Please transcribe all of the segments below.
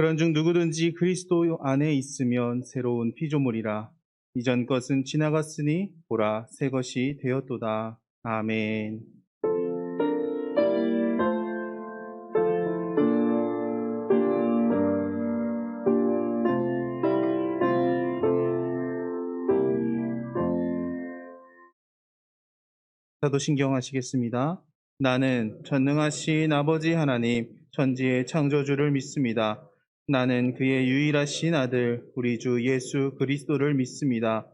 그런 중 누구든지 그리스도 안에 있으면 새로운 피조물이라. 이전 것은 지나갔으니 보라 새 것이 되었도다. 아멘. 사도신경 하시겠습니다. 나는 전능하신 아버지 하나님 천지의 창조주를 믿습니다. 나는 그의 유일하신 아들 우리 주 예수 그리스도를 믿습니다.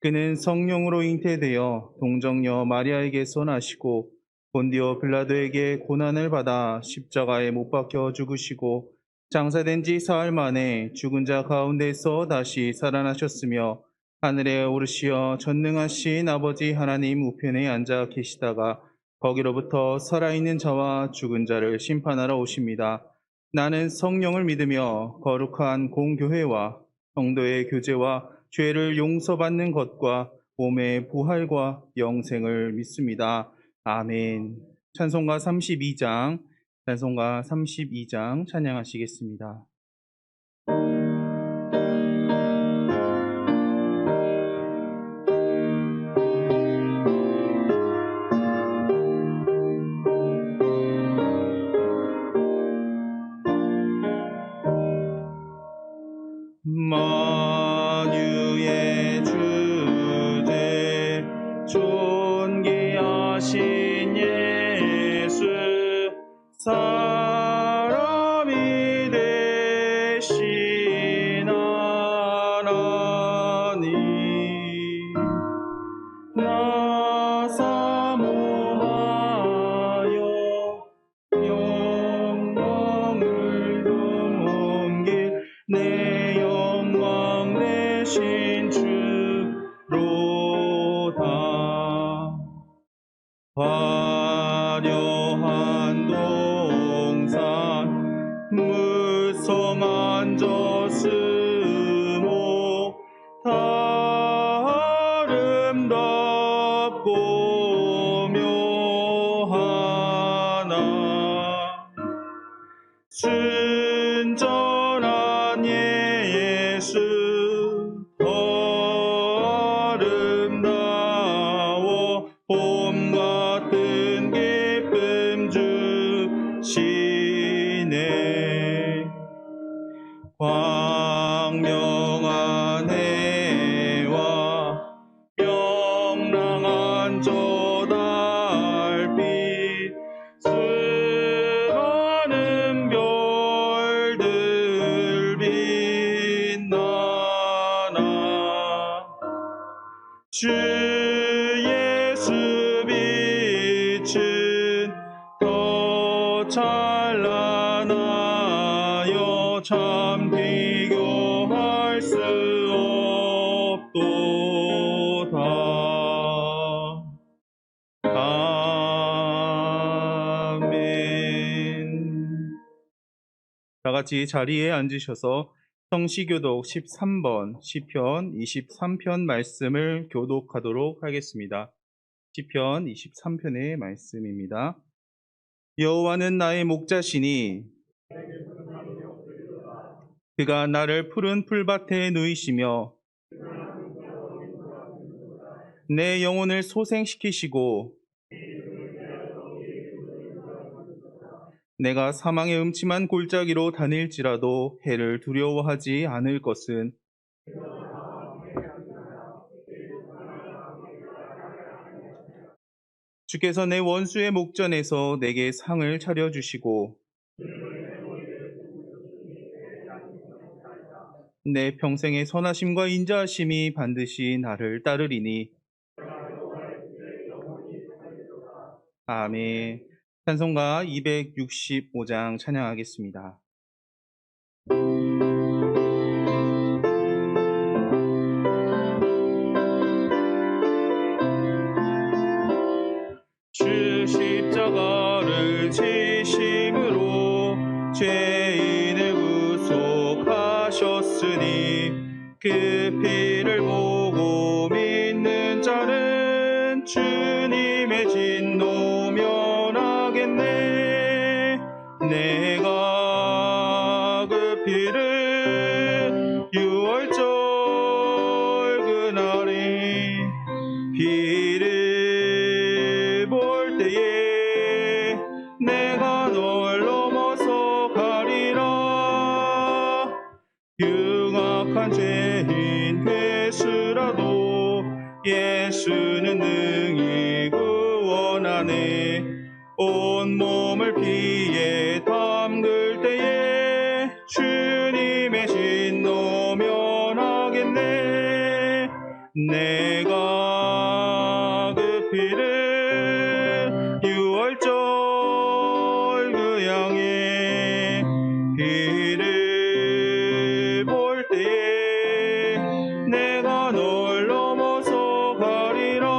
그는 성령으로 잉태되어 동정녀 마리아에게서 나시고 본디오 빌라도에게 고난을 받아 십자가에 못 박혀 죽으시고 장사된 지 사흘 만에 죽은 자 가운데서 다시 살아나셨으며 하늘에 오르시어 전능하신 아버지 하나님 우편에 앉아 계시다가 거기로부터 살아있는 자와 죽은 자를 심판하러 오십니다. 나는 성령을 믿으며 거룩한 공교회와 성도의 교제와 죄를 용서받는 것과 몸의 부활과 영생을 믿습니다. 아멘. 찬송가 32장 찬양하시겠습니다. 만유의 주제 존귀하신 예수 사람이 되신 하나님 나 사모하여 영광을 옮길 내 영광 되신 주로다. 화려한 동산 무성한 저수모 다 아름답고 묘하나 순전한 예수 더 아름다워 봄 같은 기쁨 주시네. 광명한 해와 명랑한 저 달빛 수많은 별들 빛나나 주 예수 빛은 더 찬란하여 참 비교할 수 없도다. 아멘. 다 같이 자리에 앉으셔서 성시교독 13번 시편 23편 말씀을 교독하도록 하겠습니다. 시편 23편의 말씀입니다. 여호와는 나의 목자시니 그가 나를 푸른 풀밭에 누이시며 내 영혼을 소생시키시고 내가 사망의 음침한 골짜기로 다닐지라도 해를 두려워하지 않을 것은 주께서 내 원수의 목전에서 내게 상을 차려주시고 내 평생의 선하심과 인자하심이 반드시 나를 따르리니. 아멘. 찬송가 265장 찬양하겠습니다. 주 십자가를 지심으로 죄인을 구속하셨으니 그 피를 보고 믿는 자는 주님의 진노 면하겠네. 내가 그 피를 죄인 괴수라도 예수는 능히 구원하네. 온몸을 피에 담글 때에 주님의 진노 면하겠네. 내가 그 피를 유월절 그 양의 피를 볼 때에 내가 널 넘어서 가리라.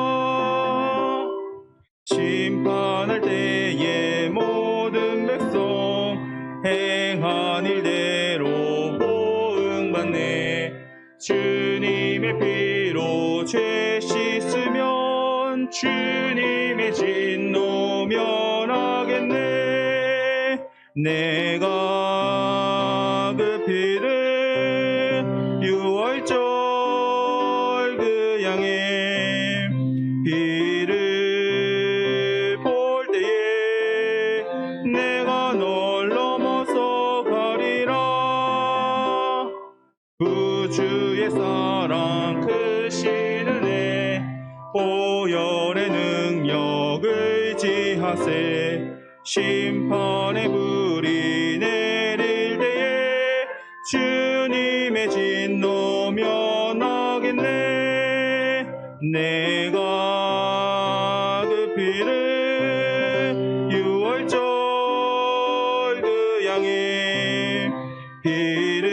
심판할 때에 모든 백성 행한 일대로 보응받네. 주님의 피로 죄 씻으면 주님의 진노 면하겠네. 내가 그 피를 유월절 그 양의 피를 볼 때에 내가 널 넘어서 가리라. 구주의 사랑 크신 은혜 보혈의 능력 의지하세. 심판의 불이 내릴 때에 주님의 진노 면하겠네. 내가 그 피를 유월절 그 양의 피를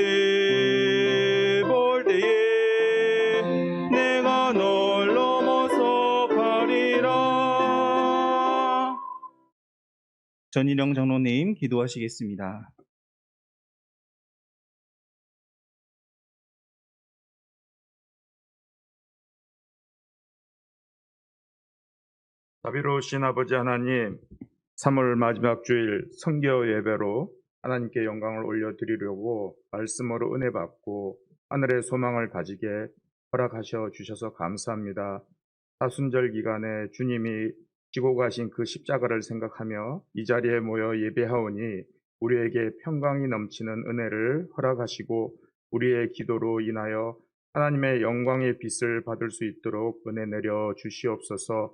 볼 때에 내가 널 넘어서 가리라. 전일영 장로님 기도하시겠습니다. 자비로우신 아버지 하나님, 3월 마지막 주일 성교 예배로 하나님께 영광을 올려드리려고 말씀으로 은혜 받고 하늘의 소망을 가지게 허락하셔 주셔서 감사합니다. 사순절 기간에 주님이 지고 가신 그 십자가를 생각하며 이 자리에 모여 예배하오니 우리에게 평강이 넘치는 은혜를 허락하시고 우리의 기도로 인하여 하나님의 영광의 빛을 받을 수 있도록 은혜 내려 주시옵소서.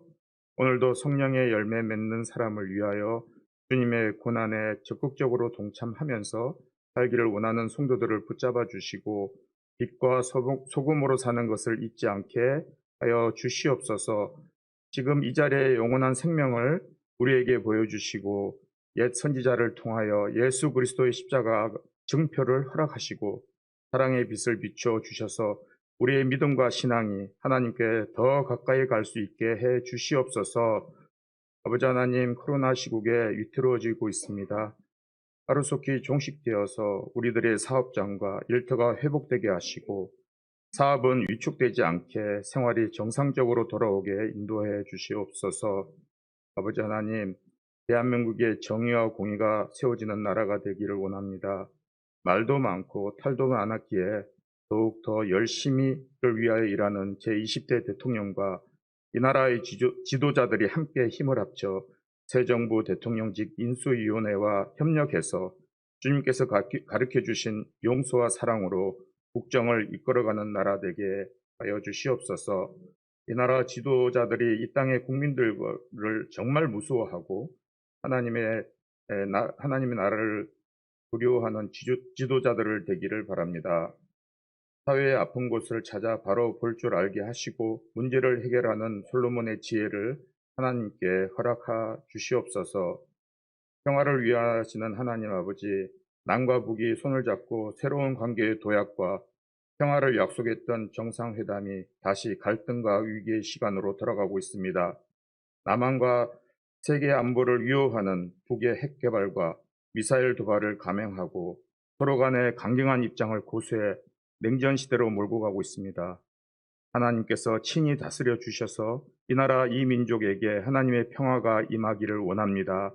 오늘도 성령의 열매 맺는 사람을 위하여 주님의 고난에 적극적으로 동참하면서 살기를 원하는 성도들을 붙잡아 주시고 빛과 소금으로 사는 것을 잊지 않게 하여 주시옵소서. 지금 이 자리에 영원한 생명을 우리에게 보여주시고 옛 선지자를 통하여 예수 그리스도의 십자가 증표를 허락하시고 사랑의 빛을 비추어 주셔서 우리의 믿음과 신앙이 하나님께 더 가까이 갈 수 있게 해 주시옵소서. 아버지 하나님, 코로나 시국에 위태로워지고 있습니다. 하루속히 종식되어서 우리들의 사업장과 일터가 회복되게 하시고 사업은 위축되지 않게 생활이 정상적으로 돌아오게 인도해 주시옵소서. 아버지 하나님, 대한민국의 정의와 공의가 세워지는 나라가 되기를 원합니다. 말도 많고 탈도 많았기에 더욱 더 열심히 를 위하여 일하는 제20대 대통령과 이 나라의 지도자들이 함께 힘을 합쳐 새 정부 대통령직 인수위원회와 협력해서 주님께서 가르쳐 주신 용서와 사랑으로 국정을 이끌어가는 나라 되게 하여 주시옵소서. 이 나라 지도자들이 이 땅의 국민들을 정말 무서워하고 하나님의 나라를 두려워하는 지도자들을 되기를 바랍니다. 사회의 아픈 곳을 찾아 바로 볼 줄 알게 하시고 문제를 해결하는 솔로몬의 지혜를 하나님께 허락하 주시옵소서. 평화를 위하시는 하나님 아버지, 남과 북이 손을 잡고 새로운 관계의 도약과 평화를 약속했던 정상회담이 다시 갈등과 위기의 시간으로 돌아가고 있습니다. 남한과 세계 안보를 위협하는 북의 핵 개발과 미사일 도발을 감행하고 서로 간의 강경한 입장을 고수해 냉전 시대로 몰고 가고 있습니다. 하나님께서 친히 다스려 주셔서 이 나라 이 민족에게 하나님의 평화가 임하기를 원합니다.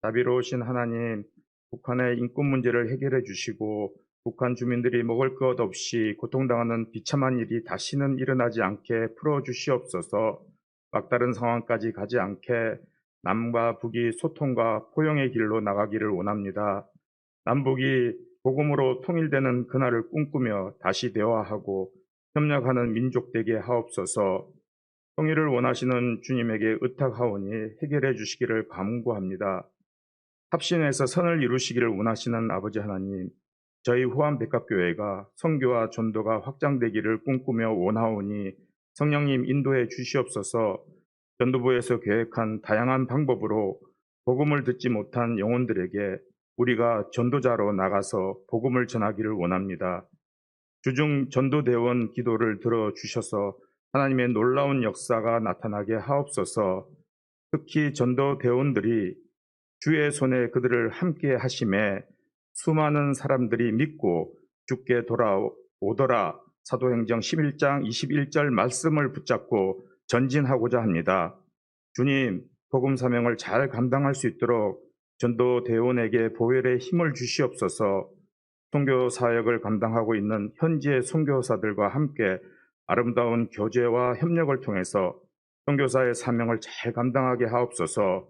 자비로우신 하나님, 북한의 인권 문제를 해결해 주시고 북한 주민들이 먹을 것 없이 고통당하는 비참한 일이 다시는 일어나지 않게 풀어주시옵소서. 막다른 상황까지 가지 않게 남과 북이 소통과 포용의 길로 나가기를 원합니다. 남북이 복음으로 통일되는 그날을 꿈꾸며 다시 대화하고 협력하는 민족 되게 하옵소서. 통일을 원하시는 주님에게 의탁하오니 해결해 주시기를 간구합니다. 합심해서 선을 이루시기를 원하시는 아버지 하나님, 저희 후암백합교회가 선교와 전도가 확장되기를 꿈꾸며 원하오니 성령님 인도해 주시옵소서. 전도부에서 계획한 다양한 방법으로 복음을 듣지 못한 영혼들에게 우리가 전도자로 나가서 복음을 전하기를 원합니다. 주중 전도대원 기도를 들어주셔서 하나님의 놀라운 역사가 나타나게 하옵소서. 특히 전도대원들이 주의 손에 그들을 함께 하심에 수많은 사람들이 믿고 주께 돌아오더라. 사도행전 11장 21절 말씀을 붙잡고 전진하고자 합니다. 주님, 복음 사명을 잘 감당할 수 있도록 전도대원에게 보혈의 힘을 주시옵소서. 선교 사역을 감당하고 있는 현지의 선교사들과 함께 아름다운 교제와 협력을 통해서 선교사의 사명을 잘 감당하게 하옵소서.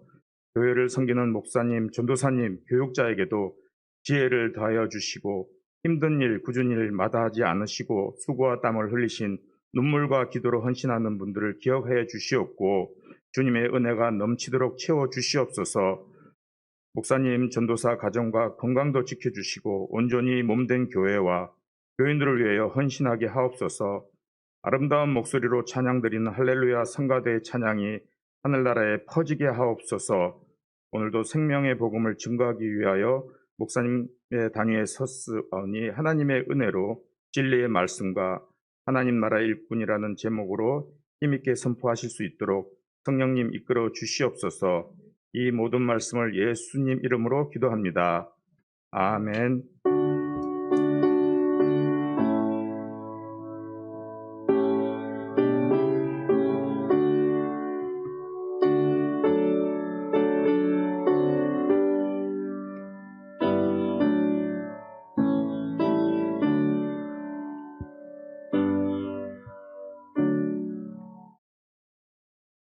교회를 섬기는 목사님, 전도사님, 교육자에게도 지혜를 더하여 주시고 힘든 일, 굳은 일 마다하지 않으시고 수고와 땀을 흘리신 눈물과 기도로 헌신하는 분들을 기억해 주시옵고 주님의 은혜가 넘치도록 채워 주시옵소서. 목사님, 전도사 가정과 건강도 지켜주시고 온전히 몸된 교회와 교인들을 위하여 헌신하게 하옵소서. 아름다운 목소리로 찬양드리는 할렐루야 성가대의 찬양이 하늘나라에 퍼지게 하옵소서. 오늘도 생명의 복음을 증거하기 위하여 목사님의 단위에 섰으니 하나님의 은혜로 진리의 말씀과 하나님 나라 일꾼이라는 제목으로 힘있게 선포하실 수 있도록 성령님 이끌어 주시옵소서. 이 모든 말씀을 예수님 이름으로 기도합니다. 아멘.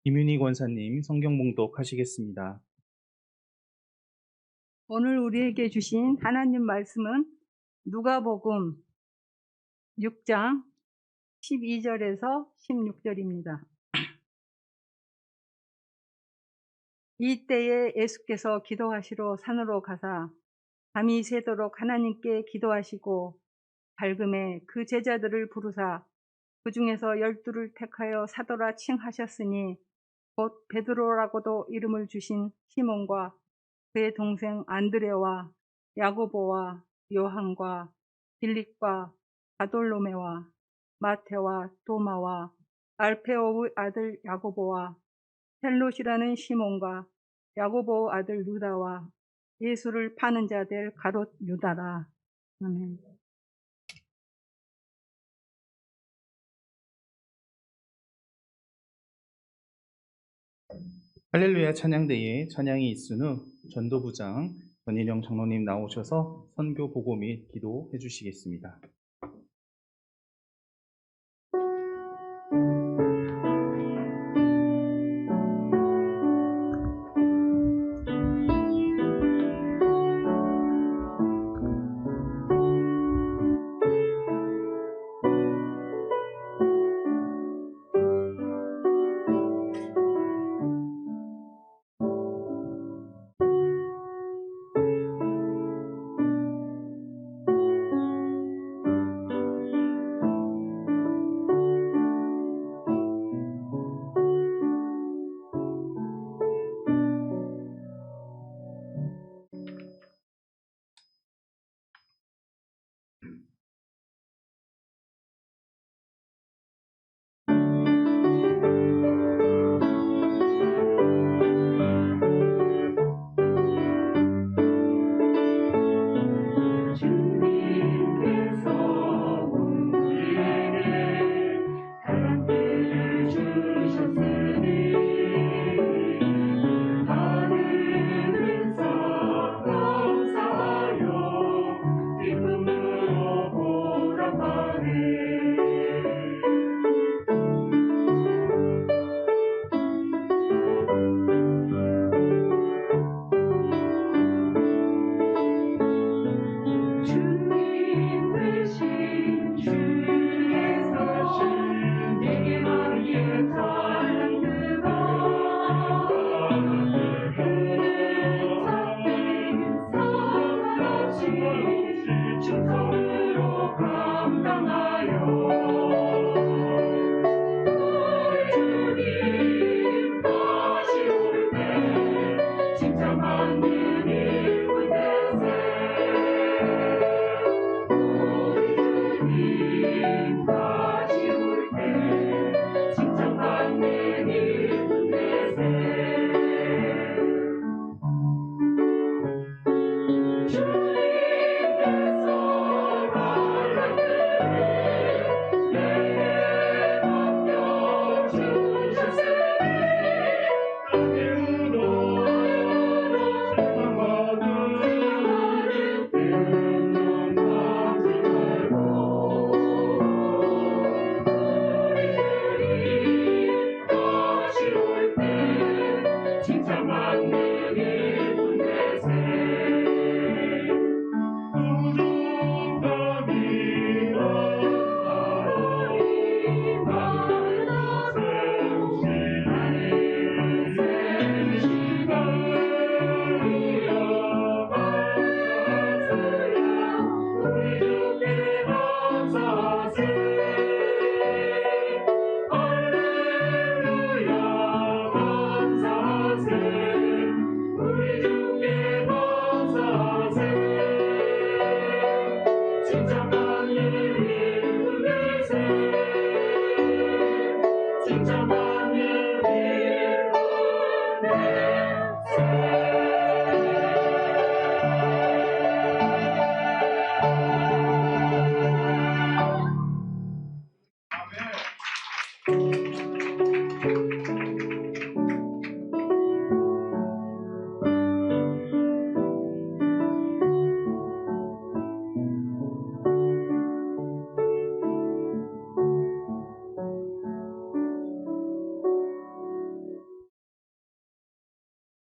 김윤희 권사님 성경 봉독하시겠습니다. 오늘 우리에게 주신 하나님 말씀은 누가복음 6장 12절에서 16절입니다. 이때에 예수께서 기도하시러 산으로 가사 밤이 새도록 하나님께 기도하시고 밝음에 그 제자들을 부르사 그 중에서 12를 택하여 사도라 칭하셨으니 곧 베드로라고도 이름을 주신 시몬과 그의 동생 안드레와 야고보와 요한과 빌립과 바돌로메와 마테와 도마와 알페오의 아들 야고보와 헬롯이라는 시몬과 야고보 아들 유다와 예수를 파는 자들 가롯 유다라. 아멘. 할렐루야 찬양대에 찬양이 있은 후 전도부장 전인영 장로님 나오셔서 선교 보고 및 기도해 주시겠습니다.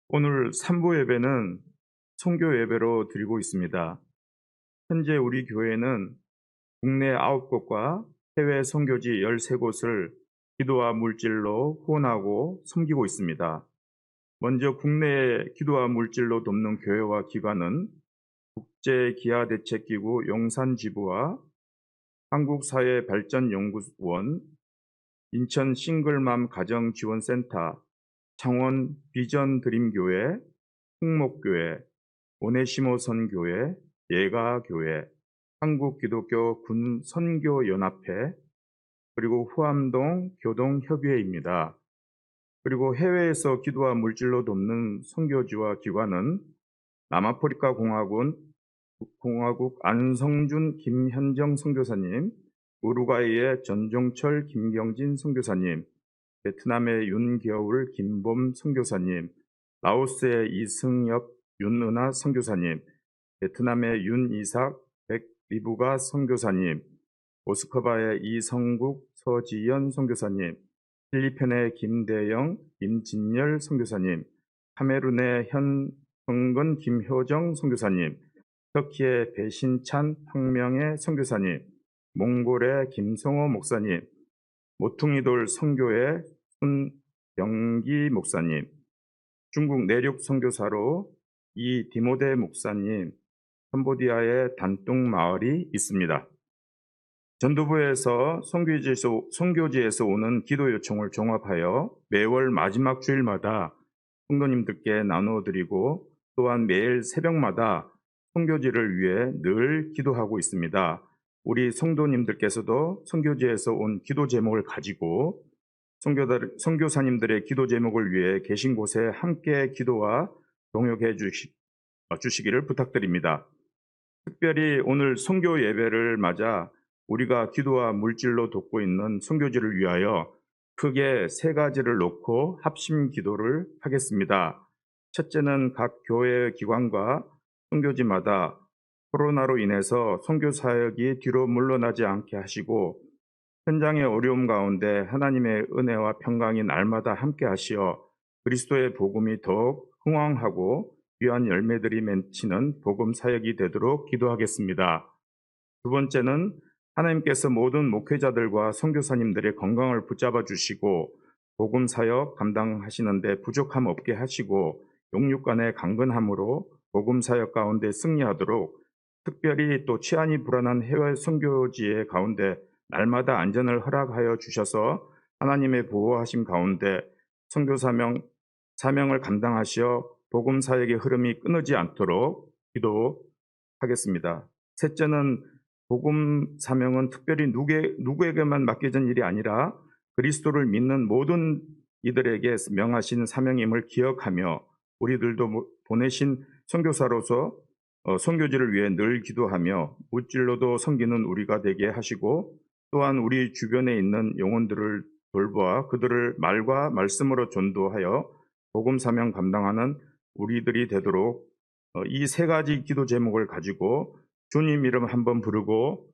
오늘 3부 예배는 선교 예배로 드리고 있습니다. 현재 우리 교회는 국내 9곳과 해외 선교지 13곳을 기도와 물질로 후원하고 섬기고 있습니다. 먼저 국내에 기도와 물질로 돕는 교회와 기관은 국제기아대책기구 용산지부와 한국사회발전연구원, 인천 싱글맘 가정지원센터, 창원 비전드림교회, 흥목교회, 오네시모 선교회, 예가교회, 한국기독교 군선교연합회, 그리고 후암동 교동협의회입니다. 그리고 해외에서 기도와 물질로 돕는 선교지와 기관은 남아프리카 공화국 안성준 김현정 선교사님, 우루과이의 전종철 김경진 선교사님, 베트남의 윤겨울 김범 선교사님, 라오스의 이승엽 윤은하 선교사님, 베트남의 윤이삭 백리부가 선교사님, 모스크바의 이성국 서지연 선교사님, 필리핀의 김대영 임진열 선교사님, 카메룬의 현흥건 김효정 선교사님, 터키의 배신찬 황명의 선교사님, 몽골의 김성호 목사님, 모퉁이돌 선교회 순병기 목사님, 중국 내륙 선교사로 이디모데 목사님, 캄보디아의 단뚱 마을이 있습니다. 전도부에서 선교지에서 오는 기도 요청을 종합하여 매월 마지막 주일마다 성도님들께 나누어드리고 또한 매일 새벽마다 선교지를 위해 늘 기도하고 있습니다. 우리 성도님들께서도 선교지에서 온 기도 제목을 가지고 선교사님들의 기도 제목을 위해 계신 곳에 함께 기도와 동역해 주시기를 부탁드립니다. 특별히 오늘 선교 예배를 맞아 우리가 기도와 물질로 돕고 있는 선교지를 위하여 크게 3가지를 놓고 합심 기도를 하겠습니다. 첫째는 각 교회 기관과 선교지마다 코로나로 인해서 선교 사역이 뒤로 물러나지 않게 하시고 현장의 어려움 가운데 하나님의 은혜와 평강이 날마다 함께 하시어 그리스도의 복음이 더욱 흥왕하고 귀한 열매들이 맺히는 복음 사역이 되도록 기도하겠습니다. 두 번째는 하나님께서 모든 목회자들과 선교사님들의 건강을 붙잡아 주시고 복음 사역 감당하시는데 부족함 없게 하시고 용육간의 강건함으로 복음 사역 가운데 승리하도록 특별히 또 치안이 불안한 해외 선교지의 가운데 날마다 안전을 허락하여 주셔서 하나님의 보호하심 가운데 선교 사명을 감당하시어 복음 사역의 흐름이 끊어지 않도록 기도하겠습니다. 셋째는 복음 사명은 특별히 누구에게만 맡겨진 일이 아니라 그리스도를 믿는 모든 이들에게 명하신 사명임을 기억하며 우리들도 보내신 선교사로서 선교지를 위해 늘 기도하며 물질로도 섬기는 우리가 되게 하시고 또한 우리 주변에 있는 영혼들을 돌보아 그들을 말과 말씀으로 전도하여 복음 사명 감당하는 우리들이 되도록 이 3가지 기도 제목을 가지고 주님 이름 한번 부르고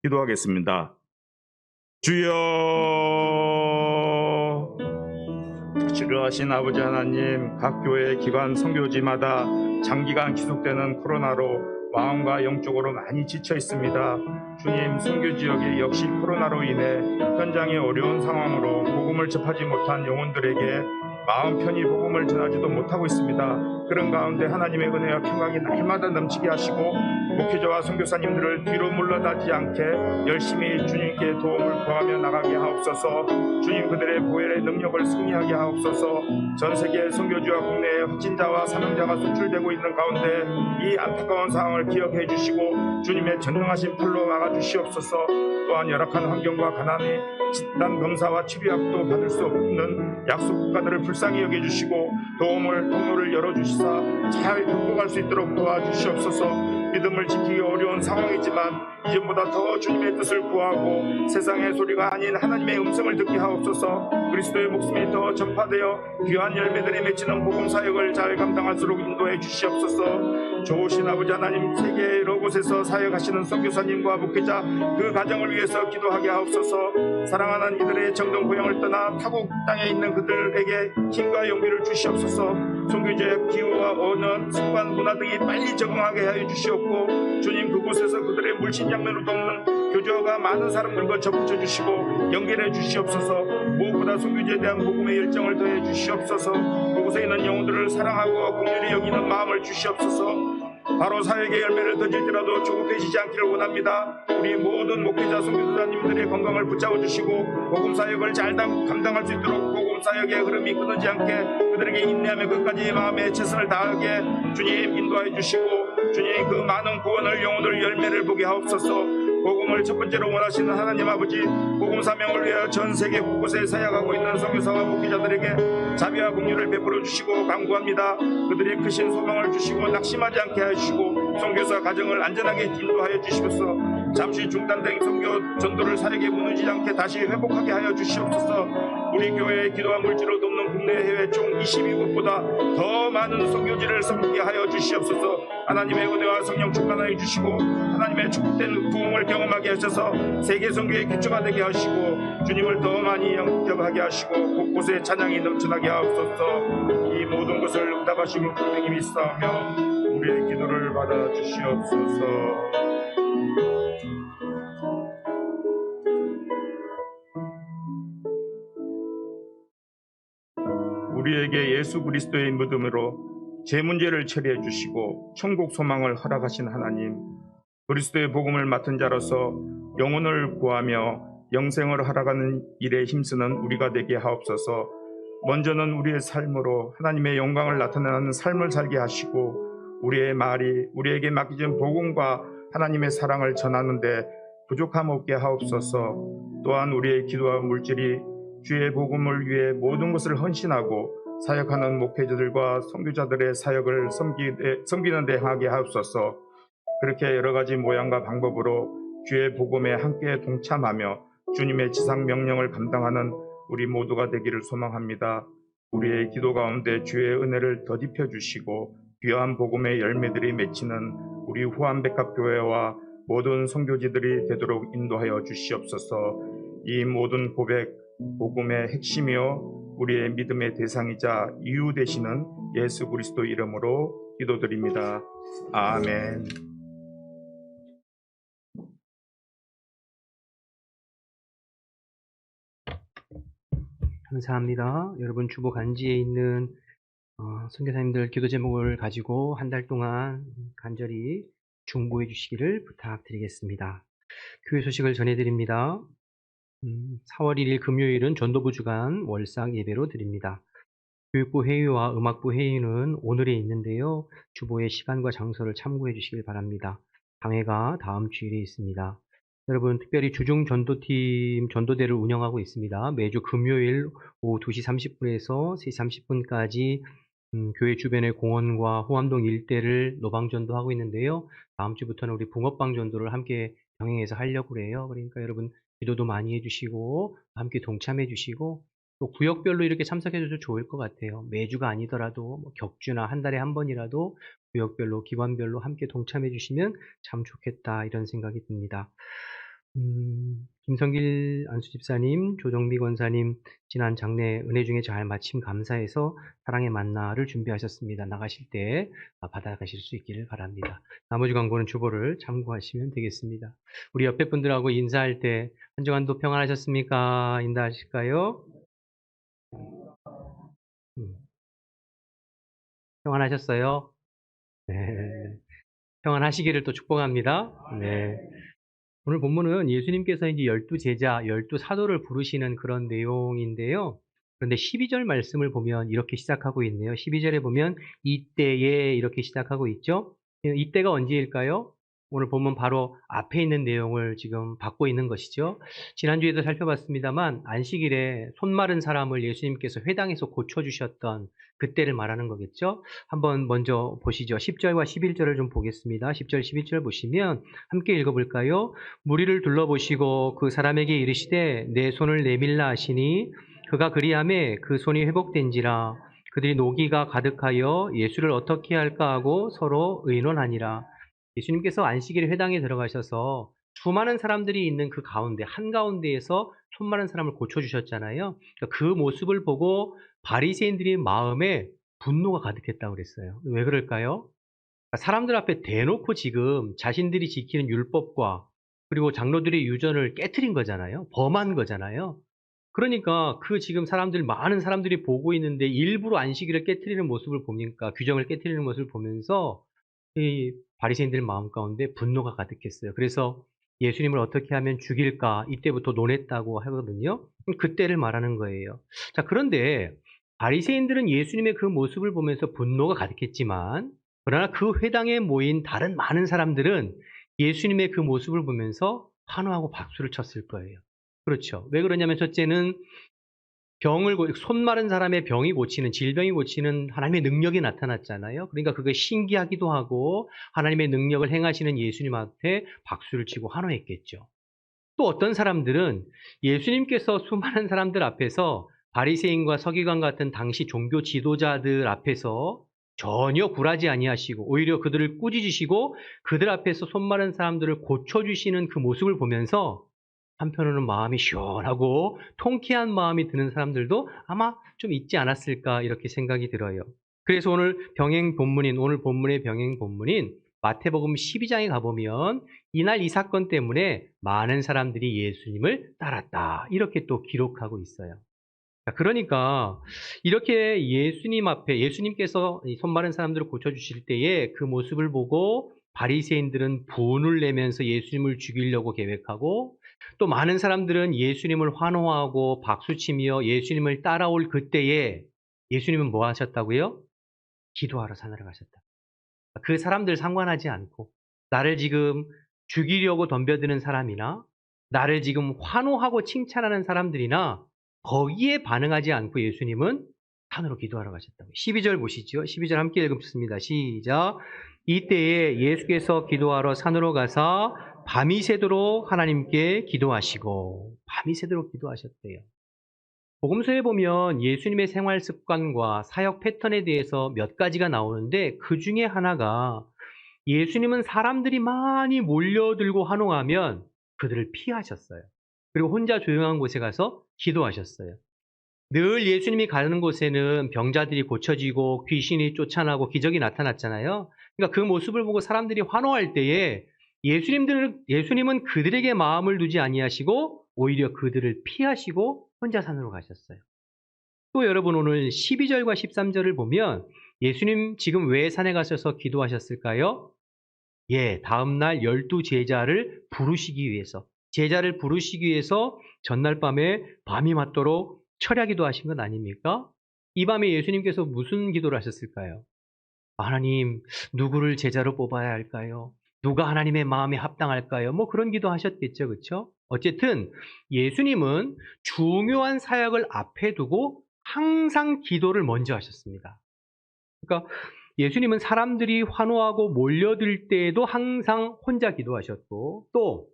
기도하겠습니다. 주여, 지루하신 아버지 하나님, 각 교회 기관 선교지마다 장기간 지속되는 코로나로 마음과 영적으로 많이 지쳐 있습니다. 주님, 선교 지역이 역시 코로나로 인해 현장의 어려운 상황으로 복음을 접하지 못한 영혼들에게 마음 편히 복음을 전하지도 못하고 있습니다. 그런 가운데 하나님의 은혜와 평강이 날마다 넘치게 하시고 목회자와 선교사님들을 뒤로 물러나지 않게 열심히 주님께 도움을 구하며 나가게 하옵소서. 주님 그들의 보혈의 능력을 승리하게 하옵소서. 전 세계 선교지와 국내에 확진자와 사망자가 속출되고 있는 가운데 이 안타까운 상황을 기억해 주시고 주님의 전능하신 팔로 막아주시옵소서. 또한 열악한 환경과 가난이 진단 검사와 치료약도 받을 수 없는 약소 국가들을 불쌍히 여겨주시고 통로를 열어주시사 잘 극복할 수 있도록 도와주시옵소서. 믿음을 지키기 어려운 상황이지만 이전보다 더 주님의 뜻을 구하고 세상의 소리가 아닌 하나님의 음성을 듣게 하옵소서. 그리스도의 목숨이 더 전파되어 귀한 열매들이 맺히는 복음 사역을 잘 감당할수록 인도해 주시옵소서. 좋으신 아버지 하나님, 세계 여러 곳에서 사역하시는 선교사님과 목회자 그 가정을 위해서 기도하게 하옵소서. 사랑하는 이들의 정든 고향을 떠나 타국 땅에 있는 그들에게 힘과 용기를 주시옵소서. 선교지의 기후와 언어, 습관, 문화 등이 빨리 적응하게 하여 주시옵고 주님 그곳에서 그들의 물신양면을 돕는 교주가 많은 사람들과 접붙여 주시고 연결해 주시옵소서. 무엇보다 선교지에 대한 복음의 열정을 더해 주시옵소서. 그곳에 있는 영혼들을 사랑하고 긍휼히 여기는 마음을 주시옵소서. 바로 사역의 열매를 던질지라도 조급해지지 않기를 원합니다. 우리 모든 목회자 선교사님들의 건강을 붙잡아 주시고 복음 사역을 잘 감당할 수 있도록 복음 사역의 흐름이 끊어지지 않게 그들에게 인내하며 끝까지 마음의 최선을 다하게 주님 인도해 주시고 주님 그 많은 구원을 영혼을 열매를 보게 하옵소서. 복음을 첫 번째로 원하시는 하나님 아버지, 복음 사명을 위하여 전 세계 곳곳에 사역하고 있는 선교사와 목회자들에게 자비와 긍휼을 베풀어 주시고 간구합니다. 그들의 크신 소망을 주시고 낙심하지 않게 하시고 선교사 가정을 안전하게 인도하여 주시옵소서. 잠시 중단된 선교 전도를 사역에 무너지지 않게 다시 회복하게 하여 주시옵소서. 우리 교회의 기도와 물질로 돕는 국내 해외 총 22곳보다 더 많은 선교지를 섬기게 하여 주시옵소서. 하나님의 은혜와 성령 충만하여 주시고 하나님의 축복된 부흥을 경험하게 하셔서 세계 선교의 기초가 되게 하시고 주님을 더 많이 영접하게 하시고 곳곳에 찬양이 넘쳐나게 하옵소서. 이 모든 것을 응답하시고 분명히 믿사오며 우리의 기도를 받아 주시옵소서. 우리에게 예수 그리스도의 믿음으로 제 문제를 처리해 주시고 천국 소망을 허락하신 하나님, 그리스도의 복음을 맡은 자로서 영혼을 구하며 영생을 허락하는 일에 힘쓰는 우리가 되게 하옵소서. 먼저는 우리의 삶으로 하나님의 영광을 나타내는 삶을 살게 하시고 우리의 말이 우리에게 맡겨진 복음과 하나님의 사랑을 전하는데 부족함 없게 하옵소서. 또한 우리의 기도와 물질이 주의 복음을 위해 모든 것을 헌신하고 사역하는 목회자들과 선교자들의 사역을 섬기는 데 하게 하옵소서. 그렇게 여러 가지 모양과 방법으로 주의 복음에 함께 동참하며 주님의 지상 명령을 감당하는 우리 모두가 되기를 소망합니다. 우리의 기도 가운데 주의 은혜를 더딥혀 주시고 귀한 복음의 열매들이 맺히는 우리 후암백합교회와 모든 선교지들이 되도록 인도하여 주시옵소서. 이 모든 고백, 복음의 핵심이요 우리의 믿음의 대상이자 이유 되시는 예수 그리스도 이름으로 기도드립니다. 아멘. 감사합니다. 여러분 주보 간지에 있는 선교사님들 기도 제목을 가지고 한 달 동안 간절히 중보해 주시기를 부탁드리겠습니다. 교회 소식을 전해드립니다. 4월 1일 금요일은 전도부 주간 월상 예배로 드립니다. 교육부 회의와 음악부 회의는 오늘에 있는데요. 주보의 시간과 장소를 참고해 주시길 바랍니다. 당회가 다음 주일에 있습니다. 여러분 특별히 주중 전도팀 전도대를 운영하고 있습니다. 매주 금요일 오후 2시 30분에서 3시 30분까지 교회 주변의 공원과 호암동 일대를 노방전도하고 있는데요. 다음 주부터는 우리 붕어빵 전도를 함께 병행해서 하려고 그래요. 그러니까 여러분 기도도 많이 해주시고 함께 동참해 주시고 또 구역별로 이렇게 참석해 줘도 좋을 것 같아요. 매주가 아니더라도 뭐 격주나 한 달에 한 번이라도 구역별로 기관별로 함께 동참해 주시면 참 좋겠다 이런 생각이 듭니다. 김성길 안수집사님, 조정미 권사님 지난 장례 은혜 중에 잘 마침 감사해서 사랑의 만나를 준비하셨습니다. 나가실 때 받아가실 수 있기를 바랍니다. 나머지 광고는 주보를 참고하시면 되겠습니다. 우리 옆에 분들하고 인사할 때 한 주간도 평안하셨습니까? 인사하실까요? 평안하셨어요? 네. 평안하시기를 또 축복합니다. 네. 오늘 본문은 예수님께서 이제 12제자, 12사도를 부르시는 그런 내용인데요. 그런데 12절 말씀을 보면 이렇게 시작하고 있네요. 12절에 보면 이때에 이렇게 시작하고 있죠. 이때가 언제일까요? 오늘 본문 바로 앞에 있는 내용을 지금 받고 있는 것이죠. 지난주에도 살펴봤습니다만 안식일에 손 마른 사람을 예수님께서 회당에서 고쳐주셨던 그때를 말하는 거겠죠. 한번 먼저 보시죠. 10절과 11절을 좀 보겠습니다. 10절, 11절 보시면 함께 읽어볼까요? 무리를 둘러보시고 그 사람에게 이르시되 내 손을 내밀라 하시니 그가 그리하매 그 손이 회복된지라. 그들이 노기가 가득하여 예수를 어떻게 할까 하고 서로 의논하니라. 예수님께서 안식일에 회당에 들어가셔서 수많은 사람들이 있는 그 가운데 한가운데에서 손 마른 사람을 고쳐주셨잖아요. 그러니까 그 모습을 보고 바리새인들의 마음에 분노가 가득했다고 그랬어요. 왜 그럴까요? 사람들 앞에 대놓고 지금 자신들이 지키는 율법과 그리고 장로들의 유전을 깨트린 거잖아요. 범한 거잖아요. 그러니까 그 지금 많은 사람들이 보고 있는데 일부러 안식일을 깨트리는 모습을 보니까 규정을 깨트리는 모습을 보면서 이 바리새인들 마음 가운데 분노가 가득했어요. 그래서 예수님을 어떻게 하면 죽일까 이때부터 논했다고 하거든요. 그때를 말하는 거예요. 자, 그런데 바리새인들은 예수님의 그 모습을 보면서 분노가 가득했지만 그러나 그 회당에 모인 다른 많은 사람들은 예수님의 그 모습을 보면서 환호하고 박수를 쳤을 거예요. 그렇죠. 왜 그러냐면 첫째는 손 마른 사람의 질병이 고치는 하나님의 능력이 나타났잖아요. 그러니까 그게 신기하기도 하고 하나님의 능력을 행하시는 예수님 앞에 박수를 치고 환호했겠죠. 또 어떤 사람들은 예수님께서 수많은 사람들 앞에서 바리새인과 서기관 같은 당시 종교 지도자들 앞에서 전혀 굴하지 아니하시고 오히려 그들을 꾸짖으시고 그들 앞에서 손 마른 사람들을 고쳐주시는 그 모습을 보면서 한편으로는 마음이 시원하고 통쾌한 마음이 드는 사람들도 아마 좀 있지 않았을까 이렇게 생각이 들어요. 그래서 오늘 본문의 병행 본문인 마태복음 12장에 가보면 이날 이 사건 때문에 많은 사람들이 예수님을 따랐다 이렇게 또 기록하고 있어요. 그러니까 이렇게 예수님 앞에 예수님께서 손 마른 사람들을 고쳐주실 때에 그 모습을 보고 바리새인들은 분을 내면서 예수님을 죽이려고 계획하고 또 많은 사람들은 예수님을 환호하고 박수치며 예수님을 따라올 그때에 예수님은 뭐 하셨다고요? 기도하러 산으로 가셨다. 그 사람들 상관하지 않고 나를 지금 죽이려고 덤벼드는 사람이나 나를 지금 환호하고 칭찬하는 사람들이나 거기에 반응하지 않고 예수님은 산으로 기도하러 가셨다고. 12절 보시죠. 12절 함께 읽습니다. 시작. 이때에 예수께서 기도하러 산으로 가사 밤이 새도록 하나님께 기도하시고 밤이 새도록 기도하셨대요. 복음서에 보면 예수님의 생활 습관과 사역 패턴에 대해서 몇 가지가 나오는데 그 중에 하나가 예수님은 사람들이 많이 몰려들고 환호하면 그들을 피하셨어요. 그리고 혼자 조용한 곳에 가서 기도하셨어요. 늘 예수님이 가는 곳에는 병자들이 고쳐지고 귀신이 쫓아나고 기적이 나타났잖아요. 그러니까 그 모습을 보고 사람들이 환호할 때에 예수님은 그들에게 마음을 두지 아니하시고 오히려 그들을 피하시고 혼자 산으로 가셨어요. 또 여러분 오늘 12절과 13절을 보면 예수님 지금 왜 산에 가셔서 기도하셨을까요? 다음날 12제자를 부르시기 위해서 제자를 부르시기 위해서 전날 밤에 밤이 맞도록 철야기도 하신 것 아닙니까? 이 밤에 예수님께서 무슨 기도를 하셨을까요? 하나님, 누구를 제자로 뽑아야 할까요? 누가 하나님의 마음에 합당할까요? 뭐 그런 기도 하셨겠죠, 그렇죠? 어쨌든 예수님은 중요한 사역을 앞에 두고 항상 기도를 먼저 하셨습니다. 그러니까 예수님은 사람들이 환호하고 몰려들 때에도 항상 혼자 기도하셨고 또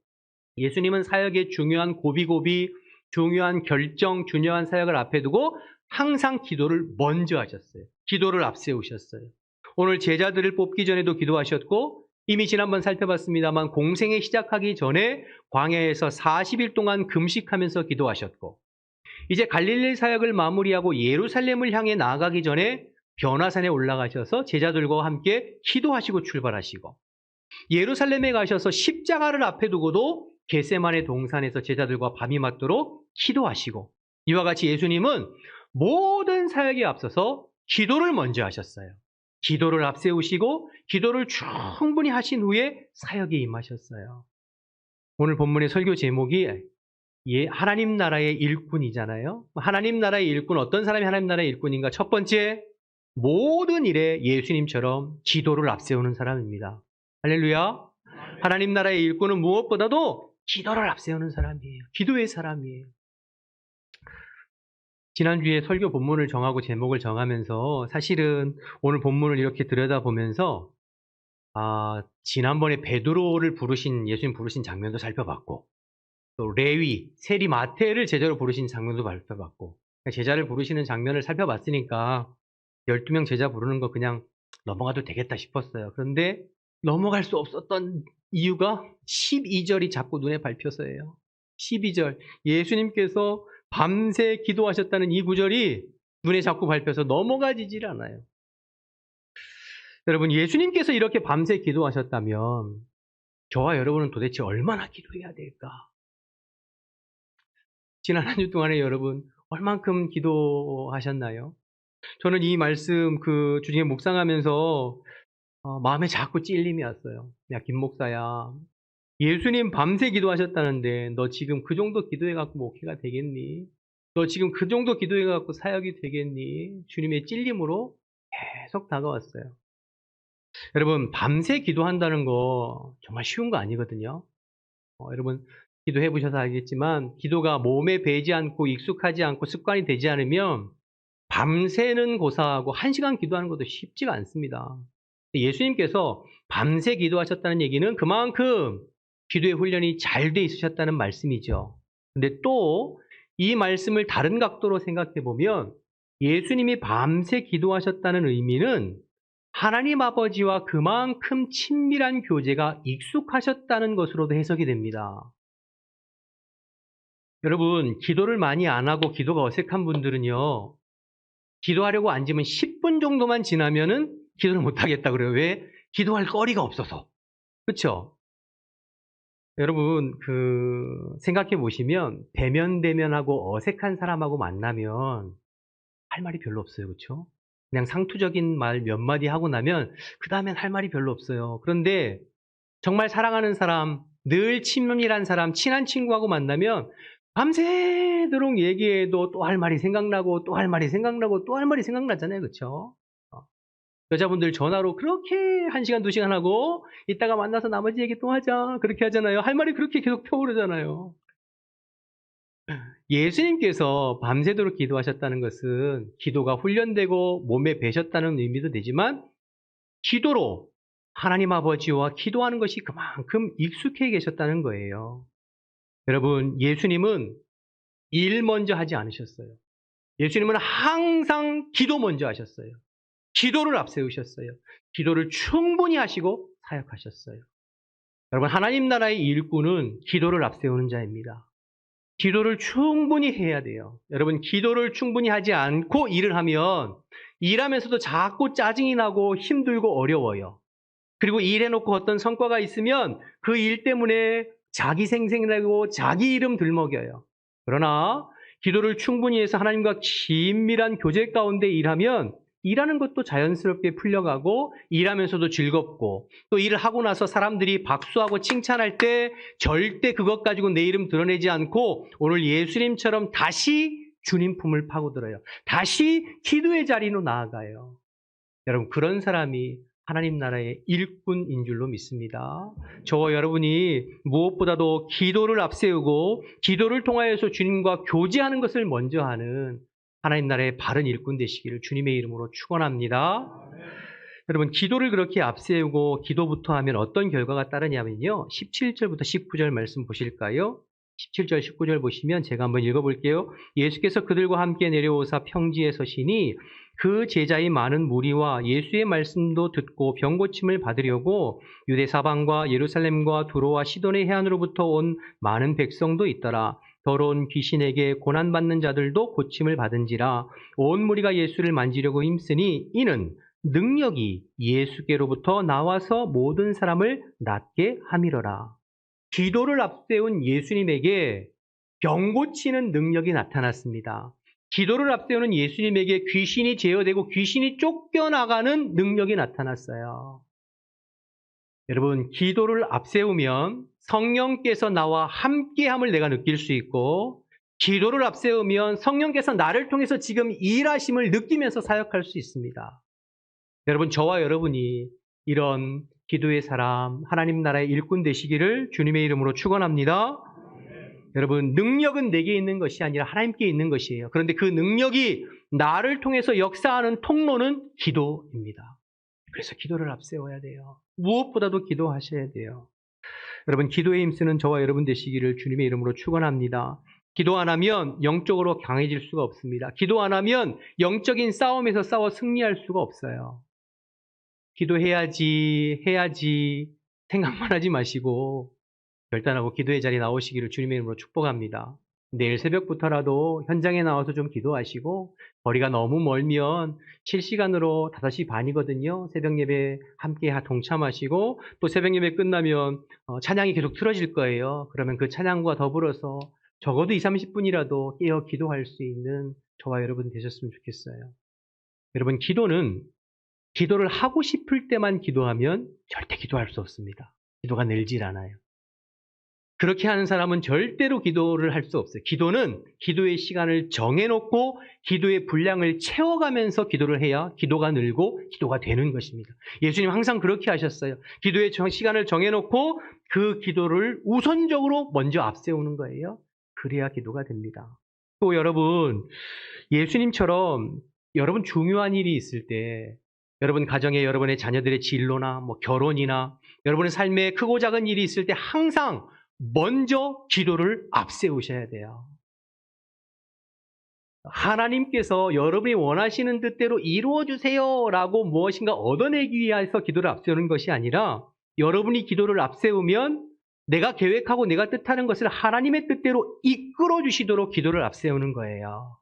예수님은 사역의 중요한 고비고비, 중요한 결정, 중요한 사역을 앞에 두고 항상 기도를 먼저 하셨어요. 기도를 앞세우셨어요. 오늘 제자들을 뽑기 전에도 기도하셨고 이미 지난번 살펴봤습니다만 공생에 시작하기 전에 광야에서 40일 동안 금식하면서 기도하셨고 이제 갈릴리 사역을 마무리하고 예루살렘을 향해 나아가기 전에 변화산에 올라가셔서 제자들과 함께 기도하시고 출발하시고 예루살렘에 가셔서 십자가를 앞에 두고도 겟세마네 동산에서 제자들과 밤이 맞도록 기도하시고 이와 같이 예수님은 모든 사역에 앞서서 기도를 먼저 하셨어요. 기도를 앞세우시고 기도를 충분히 하신 후에 사역에 임하셨어요. 오늘 본문의 설교 제목이 하나님 나라의 일꾼이잖아요. 하나님 나라의 일꾼, 어떤 사람이 하나님 나라의 일꾼인가? 첫 번째, 모든 일에 예수님처럼 기도를 앞세우는 사람입니다. 할렐루야. 하나님 나라의 일꾼은 무엇보다도 기도를 앞세우는 사람이에요. 기도의 사람이에요. 지난주에 설교 본문을 정하고 제목을 정하면서 사실은 오늘 본문을 이렇게 들여다보면서 지난번에 베드로를 예수님 부르신 장면도 살펴봤고, 또 레위, 세리 마태를 제자로 부르신 장면도 살펴봤고, 제자를 부르시는 장면을 살펴봤으니까 12명 제자 부르는 거 그냥 넘어가도 되겠다 싶었어요. 그런데 넘어갈 수 없었던 이유가 12절이 자꾸 눈에 밟혀서예요. 12절. 예수님께서 밤새 기도하셨다는 이 구절이 눈에 자꾸 밟혀서 넘어가지질 않아요. 여러분, 예수님께서 이렇게 밤새 기도하셨다면 저와 여러분은 도대체 얼마나 기도해야 될까? 지난 한 주 동안에 여러분 얼만큼 기도하셨나요? 저는 이 말씀 주중에 묵상하면서 마음에 자꾸 찔림이 왔어요. 야, 김 목사야, 예수님 밤새 기도하셨다는데 너 지금 그 정도 기도해갖고 목회가 되겠니? 너 지금 그 정도 기도해갖고 사역이 되겠니? 주님의 찔림으로 계속 다가왔어요. 여러분, 밤새 기도한다는 거 정말 쉬운 거 아니거든요. 여러분 기도해 보셔서 알겠지만 기도가 몸에 배지 않고 익숙하지 않고 습관이 되지 않으면 밤새는 고사하고 1시간 기도하는 것도 쉽지가 않습니다. 예수님께서 밤새 기도하셨다는 얘기는 그만큼 기도의 훈련이 잘 돼 있으셨다는 말씀이죠. 근데 또 이 말씀을 다른 각도로 생각해 보면 예수님이 밤새 기도하셨다는 의미는 하나님 아버지와 그만큼 친밀한 교제가 익숙하셨다는 것으로도 해석이 됩니다. 여러분, 기도를 많이 안 하고 기도가 어색한 분들은요, 기도하려고 앉으면 10분 정도만 지나면은 기도를 못 하겠다 그래요. 왜? 기도할 거리가 없어서. 그렇죠? 여러분, 생각해 보시면 대면대면하고 어색한 사람하고 만나면 할 말이 별로 없어요. 그렇죠? 그냥 상투적인 말 몇 마디 하고 나면 그 다음엔 할 말이 별로 없어요. 그런데 정말 사랑하는 사람, 늘 친밀한 사람, 친한 친구하고 만나면 밤새도록 얘기해도 또 할 말이 생각나고 또 할 말이 생각나고 또 할 말이 생각나잖아요. 그렇죠? 여자분들 전화로 그렇게 1시간, 2시간 하고 이따가 만나서 나머지 얘기 또 하자 그렇게 하잖아요. 할 말이 그렇게 계속 펴오르잖아요. 예수님께서 밤새도록 기도하셨다는 것은 기도가 훈련되고 몸에 배셨다는 의미도 되지만 기도로 하나님 아버지와 기도하는 것이 그만큼 익숙해 계셨다는 거예요. 여러분, 예수님은 일 먼저 하지 않으셨어요. 예수님은 항상 기도 먼저 하셨어요. 기도를 앞세우셨어요. 기도를 충분히 하시고 사역하셨어요. 여러분, 하나님 나라의 일꾼은 기도를 앞세우는 자입니다. 기도를 충분히 해야 돼요. 여러분, 기도를 충분히 하지 않고 일을 하면 일하면서도 자꾸 짜증이 나고 힘들고 어려워요. 그리고 일해놓고 어떤 성과가 있으면 그 일 때문에 자기 생색내고 자기 이름 들먹여요. 그러나 기도를 충분히 해서 하나님과 긴밀한 교제 가운데 일하면 일하는 것도 자연스럽게 풀려가고 일하면서도 즐겁고 또 일을 하고 나서 사람들이 박수하고 칭찬할 때 절대 그것 가지고 내 이름 드러내지 않고 오늘 예수님처럼 다시 주님 품을 파고들어요. 다시 기도의 자리로 나아가요. 여러분, 그런 사람이 하나님 나라의 일꾼인 줄로 믿습니다. 저와 여러분이 무엇보다도 기도를 앞세우고 기도를 통하여서 주님과 교제하는 것을 먼저 하는 하나님 나라의 바른 일꾼 되시기를 주님의 이름으로 축원합니다. 여러분, 기도를 그렇게 앞세우고 기도부터 하면 어떤 결과가 따르냐면요. 17절부터 19절 말씀 보실까요? 17절, 19절 보시면 제가 한번 읽어볼게요. 예수께서 그들과 함께 내려오사 평지에 서시니 그 제자의 많은 무리와 예수의 말씀도 듣고 병 고침을 받으려고 유대 사방과 예루살렘과 두로와 시돈의 해안으로부터 온 많은 백성도 있더라. 더러운 귀신에게 고난받는 자들도 고침을 받은지라. 온 무리가 예수를 만지려고 힘쓰니 이는 능력이 예수께로부터 나와서 모든 사람을 낫게 함이러라. 기도를 앞세운 예수님에게 병 고치는 능력이 나타났습니다. 기도를 앞세우는 예수님에게 귀신이 제어되고 귀신이 쫓겨나가는 능력이 나타났어요. 여러분, 기도를 앞세우면 성령께서 나와 함께함을 내가 느낄 수 있고, 기도를 앞세우면 성령께서 나를 통해서 지금 일하심을 느끼면서 사역할 수 있습니다. 여러분, 저와 여러분이 이런 기도의 사람, 하나님 나라의 일꾼 되시기를 주님의 이름으로 축원합니다. 여러분, 능력은 내게 있는 것이 아니라 하나님께 있는 것이에요. 그런데 그 능력이 나를 통해서 역사하는 통로는 기도입니다. 그래서 기도를 앞세워야 돼요. 무엇보다도 기도하셔야 돼요. 여러분, 기도에 힘쓰는 저와 여러분 되시기를 주님의 이름으로 축원합니다. 기도 안 하면 영적으로 강해질 수가 없습니다. 기도 안 하면 영적인 싸움에서 싸워 승리할 수가 없어요. 기도해야지, 해야지 생각만 하지 마시고 결단하고 기도의 자리에 나오시기를 주님의 이름으로 축복합니다. 내일 새벽부터라도 현장에 나와서 좀 기도하시고, 거리가 너무 멀면 실시간으로 5시 반이거든요. 새벽 예배 함께 동참하시고, 또 새벽 예배 끝나면 찬양이 계속 틀어질 거예요. 그러면 그 찬양과 더불어서 적어도 20, 30분이라도 깨어 기도할 수 있는 저와 여러분 되셨으면 좋겠어요. 여러분, 기도를 하고 싶을 때만 기도하면 절대 기도할 수 없습니다. 기도가 늘질 않아요. 그렇게 하는 사람은 절대로 기도를 할 수 없어요. 기도는 기도의 시간을 정해놓고 기도의 분량을 채워가면서 기도를 해야 기도가 늘고 기도가 되는 것입니다. 예수님 항상 그렇게 하셨어요. 기도의 시간을 정해놓고 그 기도를 우선적으로 먼저 앞세우는 거예요. 그래야 기도가 됩니다. 또 여러분, 예수님처럼 여러분 중요한 일이 있을 때, 여러분 가정에 여러분의 자녀들의 진로나 결혼이나 여러분의 삶에 크고 작은 일이 있을 때 항상 먼저 기도를 앞세우셔야 돼요. 하나님께서 여러분이 원하시는 뜻대로 이루어주세요라고 무엇인가 얻어내기 위해서 기도를 앞세우는 것이 아니라, 여러분이 기도를 앞세우면 내가 계획하고 내가 뜻하는 것을 하나님의 뜻대로 이끌어 주시도록 기도를 앞세우는 거예요.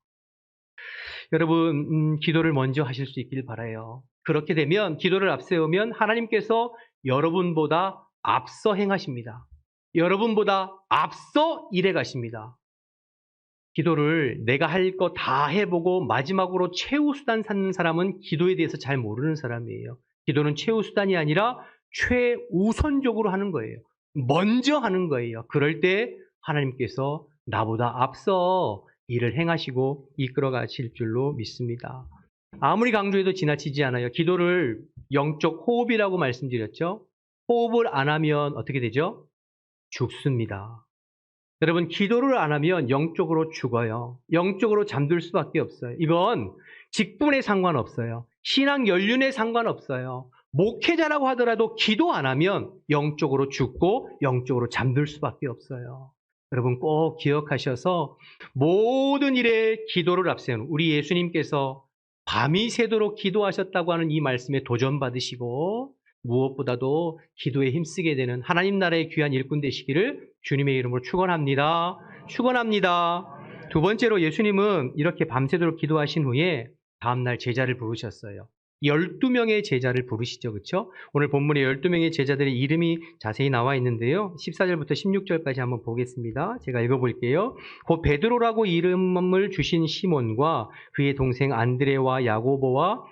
여러분, 기도를 먼저 하실 수 있길 바라요. 그렇게 되면, 기도를 앞세우면 하나님께서 여러분보다 앞서 행하십니다. 여러분보다 앞서 일해 가십니다. 기도를 내가 할 거 다 해보고 마지막으로 최우수단 삼는 사람은 기도에 대해서 잘 모르는 사람이에요. 기도는 최우수단이 아니라 최우선적으로 하는 거예요. 먼저 하는 거예요. 그럴 때 하나님께서 나보다 앞서 일을 행하시고 이끌어 가실 줄로 믿습니다. 아무리 강조해도 지나치지 않아요. 기도를 영적 호흡이라고 말씀드렸죠. 호흡을 안 하면 어떻게 되죠? 죽습니다. 여러분, 기도를 안 하면 영적으로 죽어요. 영적으로 잠들 수밖에 없어요. 이건 직분에 상관없어요. 신앙 연륜에 상관없어요. 목회자라고 하더라도 기도 안 하면 영적으로 죽고 영적으로 잠들 수밖에 없어요. 여러분, 꼭 기억하셔서 모든 일에 기도를 앞세우는 우리 예수님께서 밤이 새도록 기도하셨다고 하는 이 말씀에 도전받으시고, 무엇보다도 기도에 힘쓰게 되는 하나님 나라의 귀한 일꾼 되시기를 주님의 이름으로 축원합니다. 축원합니다. 두 번째로, 예수님은 이렇게 밤새도록 기도하신 후에 다음날 제자를 부르셨어요. 12명의 제자를 부르시죠. 그렇죠? 오늘 본문에 12명의 제자들의 이름이 자세히 나와 있는데요. 14절부터 16절까지 한번 보겠습니다. 제가 읽어볼게요. 곧 베드로라고 이름을 주신 시몬과 그의 동생 안드레와 야고보와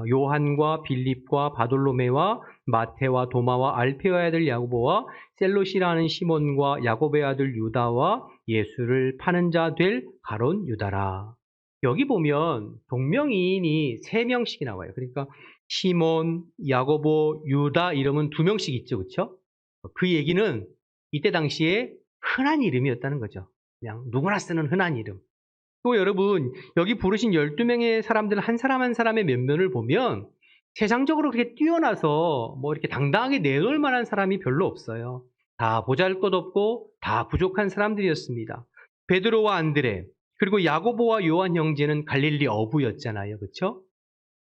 요한과 빌립과 바돌로메와 마테와 도마와 알페오의 아들 야고보와 셀롯이라는 시몬과 야고보의 아들 유다와 예수를 파는 자 될 가룟 유다라. 여기 보면 동명이인이 3명씩이 나와요. 그러니까 시몬, 야고보, 유다 이름은 2명씩 있죠. 그렇죠? 그 얘기는 이때 당시에 흔한 이름이었다는 거죠. 그냥 누구나 쓰는 흔한 이름. 또 여러분, 여기 부르신 12명의 사람들 한 사람 한 사람의 면면을 보면 세상적으로 그렇게 뛰어나서 이렇게 당당하게 내놓을 만한 사람이 별로 없어요. 다 보잘것없고 다 부족한 사람들이었습니다. 베드로와 안드레, 그리고 야고보와 요한 형제는 갈릴리 어부였잖아요. 그렇죠?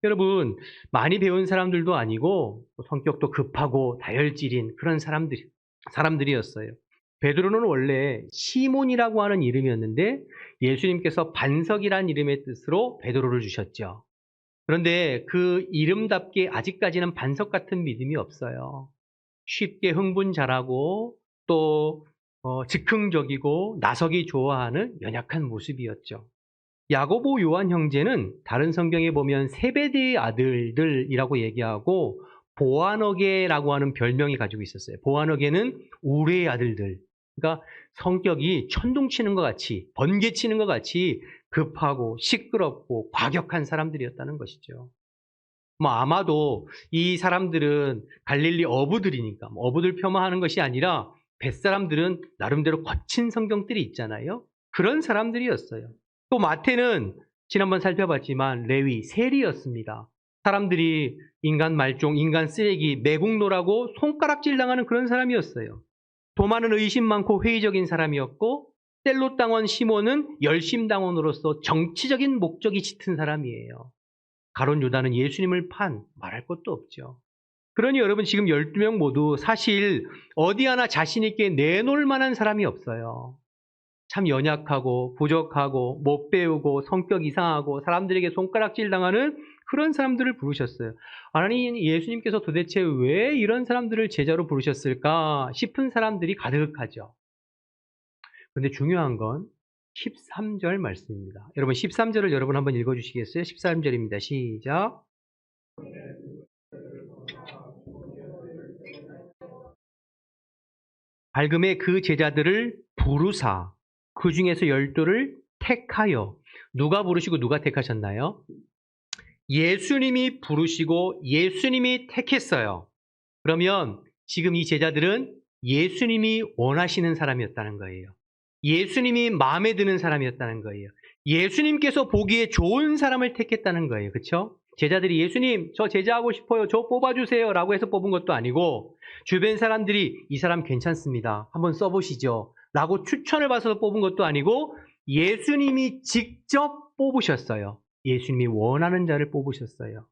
여러분, 많이 배운 사람들도 아니고 성격도 급하고 다혈질인 그런 사람들이었어요. 베드로는 원래 시몬이라고 하는 이름이었는데 예수님께서 반석이라는 이름의 뜻으로 베드로를 주셨죠. 그런데 그 이름답게 아직까지는 반석 같은 믿음이 없어요. 쉽게 흥분 잘하고 또 즉흥적이고 나서기 좋아하는 연약한 모습이었죠. 야고보 요한 형제는 다른 성경에 보면 세베대의 아들들이라고 얘기하고 보아너게라고 하는 별명이 가지고 있었어요. 보아너게는 우레의 아들들. 그러니까 성격이 천둥치는 것 같이, 번개치는 것 같이 급하고 시끄럽고 과격한 사람들이었다는 것이죠. 뭐 아마도 이 사람들은 갈릴리 어부들이니까 어부들 폄하하는 것이 아니라 뱃사람들은 나름대로 거친 성경들이 있잖아요. 그런 사람들이었어요. 또 마태는 지난번 살펴봤지만 레위, 세리였습니다. 사람들이 인간 말종, 인간 쓰레기, 매국노라고 손가락질 당하는 그런 사람이었어요. 도마는 의심 많고 회의적인 사람이었고 셀롯 당원 시몬은 열심당원으로서 정치적인 목적이 짙은 사람이에요. 가론 유다는 예수님을 말할 것도 없죠. 그러니 여러분 지금 12명 모두 사실 어디 하나 자신 있게 내놓을 만한 사람이 없어요. 참 연약하고 부족하고 못 배우고 성격 이상하고 사람들에게 손가락질 당하는 그런 사람들을 부르셨어요. 하나님 예수님께서 도대체 왜 이런 사람들을 제자로 부르셨을까 싶은 사람들이 가득하죠. 그런데 중요한 건 13절 말씀입니다. 여러분 13절을 여러분 한번 읽어주시겠어요? 13절입니다. 시작. 밝음에 그 제자들을 부르사 그 중에서 12를 택하여. 누가 부르시고 누가 택하셨나요? 예수님이 부르시고 예수님이 택했어요. 그러면 지금 이 제자들은 예수님이 원하시는 사람이었다는 거예요. 예수님이 마음에 드는 사람이었다는 거예요. 예수님께서 보기에 좋은 사람을 택했다는 거예요. 그렇죠? 제자들이 예수님 저 제자하고 싶어요. 저 뽑아주세요 라고 해서 뽑은 것도 아니고 주변 사람들이 이 사람 괜찮습니다. 한번 써보시죠 라고 추천을 받아서 뽑은 것도 아니고 예수님이 직접 뽑으셨어요. 예수님이 원하는 자를 뽑으셨어요.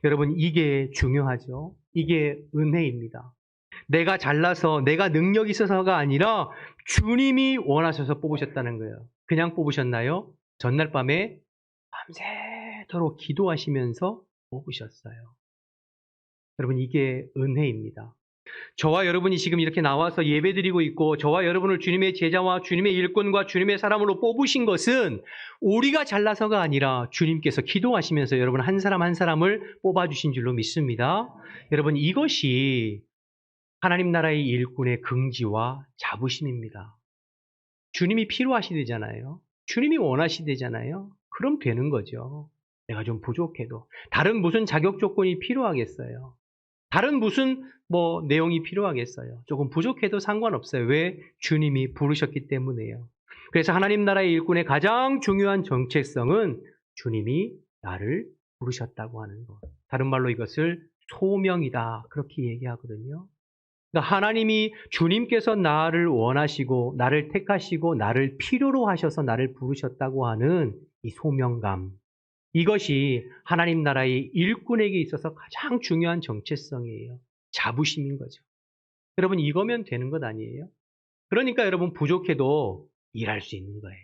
여러분 이게 중요하죠. 이게 은혜입니다. 내가 잘나서 내가 능력이 있어서가 아니라 주님이 원하셔서 뽑으셨다는 거예요. 그냥 뽑으셨나요? 전날 밤에 밤새도록 기도하시면서 뽑으셨어요. 여러분 이게 은혜입니다. 저와 여러분이 지금 이렇게 나와서 예배드리고 있고 저와 여러분을 주님의 제자와 주님의 일꾼과 주님의 사람으로 뽑으신 것은 우리가 잘나서가 아니라 주님께서 기도하시면서 여러분 한 사람 한 사람을 뽑아주신 줄로 믿습니다. 여러분 이것이 하나님 나라의 일꾼의 긍지와 자부심입니다. 주님이 필요하시대잖아요. 주님이 원하시대잖아요. 그럼 되는 거죠. 내가 좀 부족해도. 다른 무슨 자격 조건이 필요하겠어요. 다른 무슨 내용이 필요하겠어요. 조금 부족해도 상관없어요. 왜? 주님이 부르셨기 때문에요. 그래서 하나님 나라의 일꾼의 가장 중요한 정체성은 주님이 나를 부르셨다고 하는 것. 다른 말로 이것을 소명이다. 그렇게 얘기하거든요. 그러니까 하나님이 주님께서 나를 원하시고 나를 택하시고 나를 필요로 하셔서 나를 부르셨다고 하는 이 소명감. 이것이 하나님 나라의 일꾼에게 있어서 가장 중요한 정체성이에요. 자부심인 거죠. 여러분 이거면 되는 것 아니에요? 그러니까 여러분 부족해도 일할 수 있는 거예요.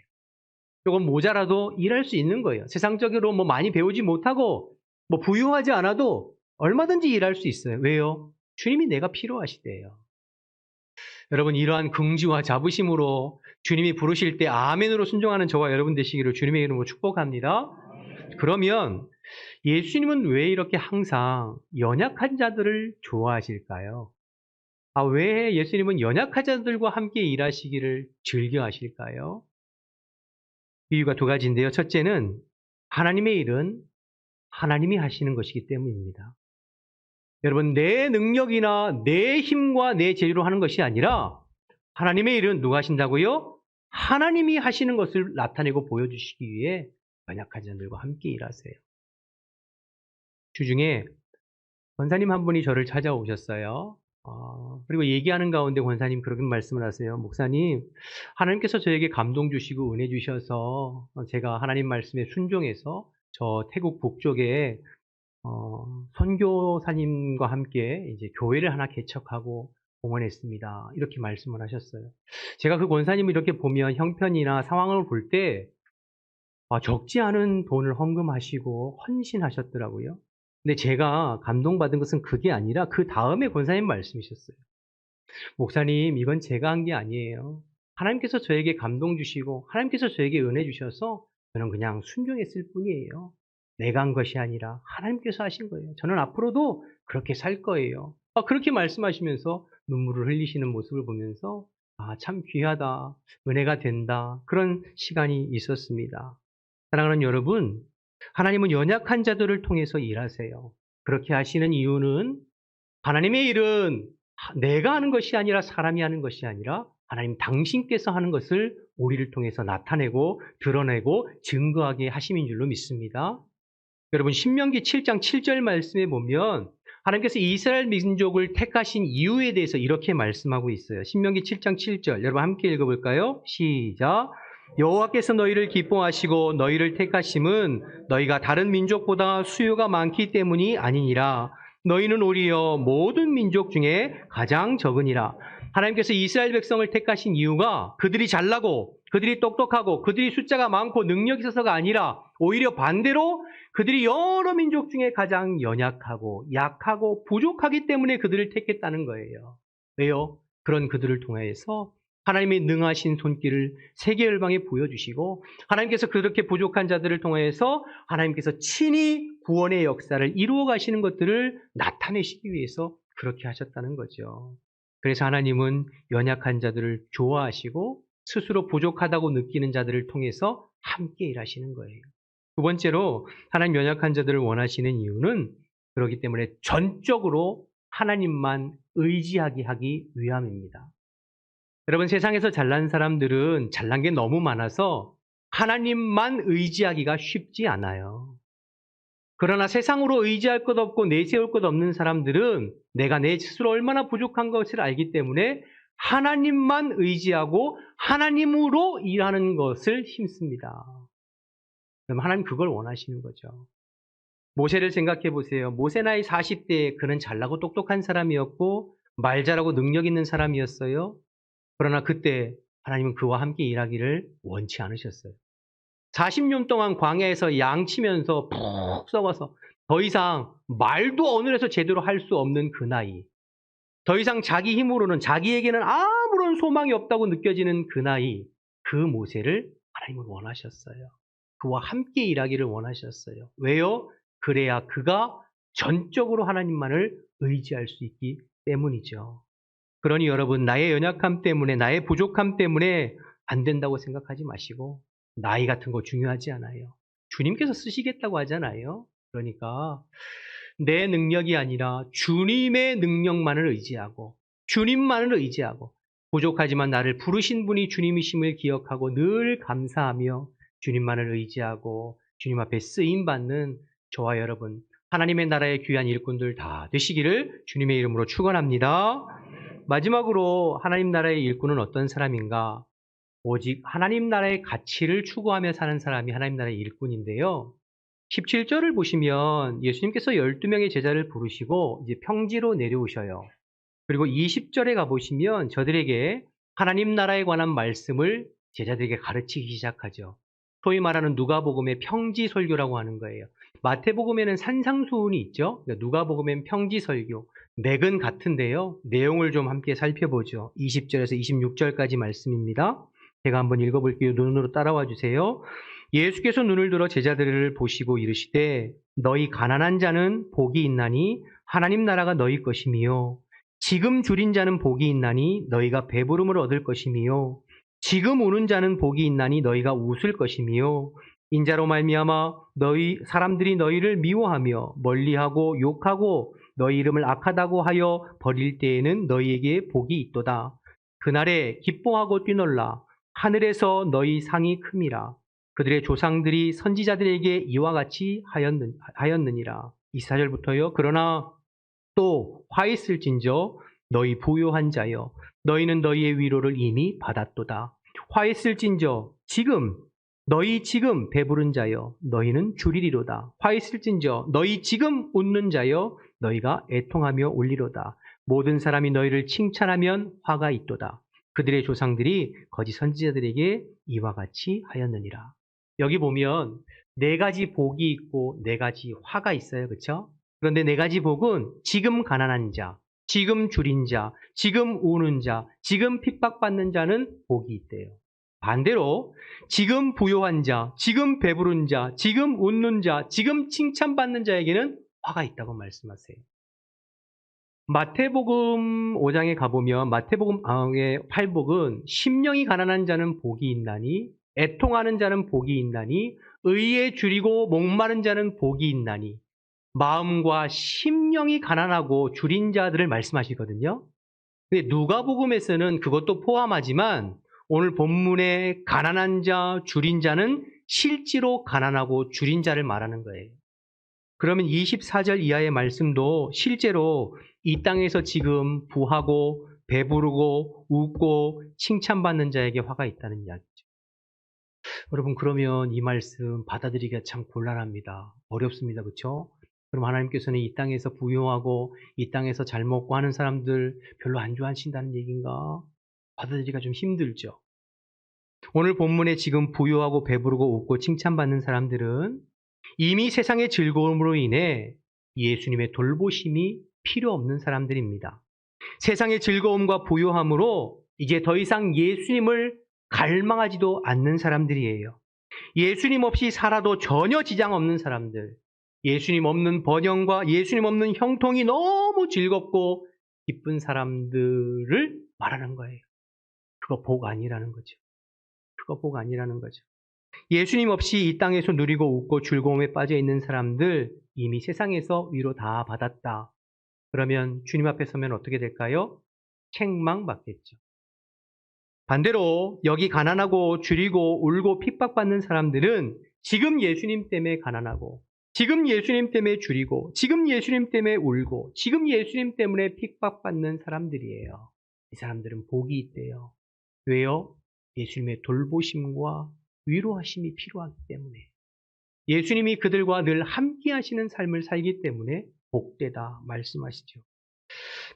조금 모자라도 일할 수 있는 거예요. 세상적으로 많이 배우지 못하고 부유하지 않아도 얼마든지 일할 수 있어요. 왜요? 주님이 내가 필요하시대요. 여러분 이러한 긍지와 자부심으로 주님이 부르실 때 아멘으로 순종하는 저와 여러분 되시기를 주님의 이름으로 축복합니다. 그러면 예수님은 왜 이렇게 항상 연약한 자들을 좋아하실까요? 왜 예수님은 연약한 자들과 함께 일하시기를 즐겨하실까요? 이유가 두 가지인데요. 첫째는 하나님의 일은 하나님이 하시는 것이기 때문입니다. 여러분 내 능력이나 내 힘과 내 재주로 하는 것이 아니라 하나님의 일은 누가 하신다고요? 하나님이 하시는 것을 나타내고 보여주시기 위해 연약한 자들과 함께 일하세요. 주중에 권사님 한 분이 저를 찾아오셨어요. 그리고 얘기하는 가운데 권사님 그렇게 말씀을 하세요. 목사님, 하나님께서 저에게 감동 주시고 은혜 주셔서 제가 하나님 말씀에 순종해서 저 태국 북쪽에 선교사님과 함께 이제 교회를 하나 개척하고 공헌했습니다. 이렇게 말씀을 하셨어요. 제가 그 권사님을 이렇게 보면 형편이나 상황을 볼 때 적지 않은 돈을 헌금하시고 헌신하셨더라고요. 근데 제가 감동받은 것은 그게 아니라 그 다음에 권사님 말씀이셨어요. 목사님, 이건 제가 한 게 아니에요. 하나님께서 저에게 감동 주시고 하나님께서 저에게 은혜 주셔서 저는 그냥 순종했을 뿐이에요. 내가 한 것이 아니라 하나님께서 하신 거예요. 저는 앞으로도 그렇게 살 거예요. 그렇게 말씀하시면서 눈물을 흘리시는 모습을 보면서 참 귀하다, 은혜가 된다, 그런 시간이 있었습니다. 사랑하는 여러분, 하나님은 연약한 자들을 통해서 일하세요. 그렇게 하시는 이유는 하나님의 일은 내가 하는 것이 아니라 사람이 하는 것이 아니라 하나님 당신께서 하는 것을 우리를 통해서 나타내고 드러내고 증거하게 하심인 줄로 믿습니다. 여러분, 신명기 7장 7절 말씀에 보면 하나님께서 이스라엘 민족을 택하신 이유에 대해서 이렇게 말씀하고 있어요. 신명기 7장 7절, 여러분 함께 읽어볼까요? 시작. 여호와께서 너희를 기뻐하시고 너희를 택하심은 너희가 다른 민족보다 수요가 많기 때문이 아니니라. 너희는 오히려 모든 민족 중에 가장 적으니라. 하나님께서 이스라엘 백성을 택하신 이유가 그들이 잘나고 그들이 똑똑하고 그들이 숫자가 많고 능력이 있어서가 아니라 오히려 반대로 그들이 여러 민족 중에 가장 연약하고 약하고 부족하기 때문에 그들을 택했다는 거예요. 왜요? 그런 그들을 통해서 하나님의 능하신 손길을 세계 열방에 보여주시고 하나님께서 그렇게 부족한 자들을 통해서 하나님께서 친히 구원의 역사를 이루어 가시는 것들을 나타내시기 위해서 그렇게 하셨다는 거죠. 그래서 하나님은 연약한 자들을 좋아하시고 스스로 부족하다고 느끼는 자들을 통해서 함께 일하시는 거예요. 두 번째로 하나님 연약한 자들을 원하시는 이유는 그렇기 때문에 전적으로 하나님만 의지하게 하기 위함입니다. 여러분, 세상에서 잘난 사람들은 잘난 게 너무 많아서 하나님만 의지하기가 쉽지 않아요. 그러나 세상으로 의지할 것 없고 내세울 것 없는 사람들은 내가 내 스스로 얼마나 부족한 것을 알기 때문에 하나님만 의지하고 하나님으로 일하는 것을 힘씁니다. 그럼 하나님 그걸 원하시는 거죠. 모세를 생각해 보세요. 모세 나이 40대에 그는 잘나고 똑똑한 사람이었고 말 잘하고 능력 있는 사람이었어요. 그러나 그때 하나님은 그와 함께 일하기를 원치 않으셨어요. 40년 동안 광야에서 양치면서 푹 썩어서 더 이상 말도 어느에서 제대로 할 수 없는 그 나이, 더 이상 자기 힘으로는 자기에게는 아무런 소망이 없다고 느껴지는 그 나이, 그 모세를 하나님은 원하셨어요. 그와 함께 일하기를 원하셨어요. 왜요? 그래야 그가 전적으로 하나님만을 의지할 수 있기 때문이죠. 그러니 여러분, 나의 연약함 때문에, 나의 부족함 때문에 안 된다고 생각하지 마시고 나이 같은 거 중요하지 않아요. 주님께서 쓰시겠다고 하잖아요. 그러니까 내 능력이 아니라 주님의 능력만을 의지하고 주님만을 의지하고 부족하지만 나를 부르신 분이 주님이심을 기억하고 늘 감사하며 주님만을 의지하고 주님 앞에 쓰임받는 저와 여러분, 하나님의 나라의 귀한 일꾼들 다 되시기를 주님의 이름으로 축원합니다. 마지막으로 하나님 나라의 일꾼은 어떤 사람인가? 오직 하나님 나라의 가치를 추구하며 사는 사람이 하나님 나라의 일꾼인데요. 17절을 보시면 예수님께서 12명의 제자를 부르시고 이제 평지로 내려오셔요. 그리고 20절에 가보시면 저들에게 하나님 나라에 관한 말씀을 제자들에게 가르치기 시작하죠. 소위 말하는 누가복음의 평지 설교라고 하는 거예요. 마태복음에는 산상수훈이 있죠. 누가복음엔 평지 설교. 맥은 같은데요. 내용을 좀 함께 살펴보죠. 20절에서 26절까지 말씀입니다. 제가 한번 읽어볼게요. 눈으로 따라와 주세요. 예수께서 눈을 들어 제자들을 보시고 이르시되 너희 가난한 자는 복이 있나니 하나님 나라가 너희 것이미요. 지금 줄인 자는 복이 있나니 너희가 배부름을 얻을 것이미요. 지금 우는 자는 복이 있나니 너희가 웃을 것이미요. 인자로 말미암아 너희 사람들이 너희를 미워하며 멀리하고 욕하고 너희 이름을 악하다고 하여 버릴 때에는 너희에게 복이 있도다. 그날에 기뻐하고 뛰놀라. 하늘에서 너희 상이 큼이라. 그들의 조상들이 선지자들에게 이와 같이 하였느니라. 24절부터요. 그러나 또 화 있을진저 너희 부요한 자여 너희는 너희의 위로를 이미 받았도다. 화 있을진저 너희 지금 배부른 자여 너희는 줄이리로다. 화 있을진저 너희 지금 웃는 자여 너희가 애통하며 울리로다. 모든 사람이 너희를 칭찬하면 화가 있도다. 그들의 조상들이 거짓 선지자들에게 이와 같이 하였느니라. 여기 보면 네 가지 복이 있고 네 가지 화가 있어요. 그렇죠? 그런데 네 가지 복은 지금 가난한 자, 지금 줄인 자, 지금 우는 자, 지금 핍박받는 자는 복이 있대요. 반대로 지금 부요한 자, 지금 배부른 자, 지금 웃는 자, 지금 칭찬받는 자에게는 화가 있다고 말씀하세요. 마태복음 5장에 가보면 마태복음 8복은 심령이 가난한 자는 복이 있나니 애통하는 자는 복이 있나니 의에 줄이고 목마른 자는 복이 있나니 마음과 심령이 가난하고 줄인 자들을 말씀하시거든요. 근데 누가복음에서는 그것도 포함하지만 오늘 본문의 가난한 자, 줄인 자는 실제로 가난하고 줄인 자를 말하는 거예요. 그러면 24절 이하의 말씀도 실제로 이 땅에서 지금 부하고 배부르고 웃고 칭찬받는 자에게 화가 있다는 이야기죠. 여러분, 그러면 이 말씀 받아들이기가 참 곤란합니다. 어렵습니다. 그렇죠? 그럼 하나님께서는 이 땅에서 부유하고 이 땅에서 잘 먹고 하는 사람들 별로 안 좋아하신다는 얘기인가? 받아들이기가 좀 힘들죠. 오늘 본문에 지금 부유하고 배부르고 웃고 칭찬받는 사람들은 이미 세상의 즐거움으로 인해 예수님의 돌보심이 필요 없는 사람들입니다. 세상의 즐거움과 부유함으로 이제 더 이상 예수님을 갈망하지도 않는 사람들이에요. 예수님 없이 살아도 전혀 지장 없는 사람들, 예수님 없는 번영과 예수님 없는 형통이 너무 즐겁고 기쁜 사람들을 말하는 거예요. 그거 복 아니라는 거죠. 그거 복 아니라는 거죠. 예수님 없이 이 땅에서 누리고 웃고 즐거움에 빠져 있는 사람들 이미 세상에서 위로 다 받았다. 그러면 주님 앞에 서면 어떻게 될까요? 책망받겠죠. 반대로 여기 가난하고 줄이고 울고 핍박받는 사람들은 지금 예수님 때문에 가난하고 지금 예수님 때문에 줄이고 지금 예수님 때문에 울고 지금 예수님 때문에 핍박받는 사람들이에요. 이 사람들은 복이 있대요. 왜요? 예수님의 돌보심과 위로하심이 필요하기 때문에 예수님이 그들과 늘 함께 하시는 삶을 살기 때문에 복되다 말씀하시죠.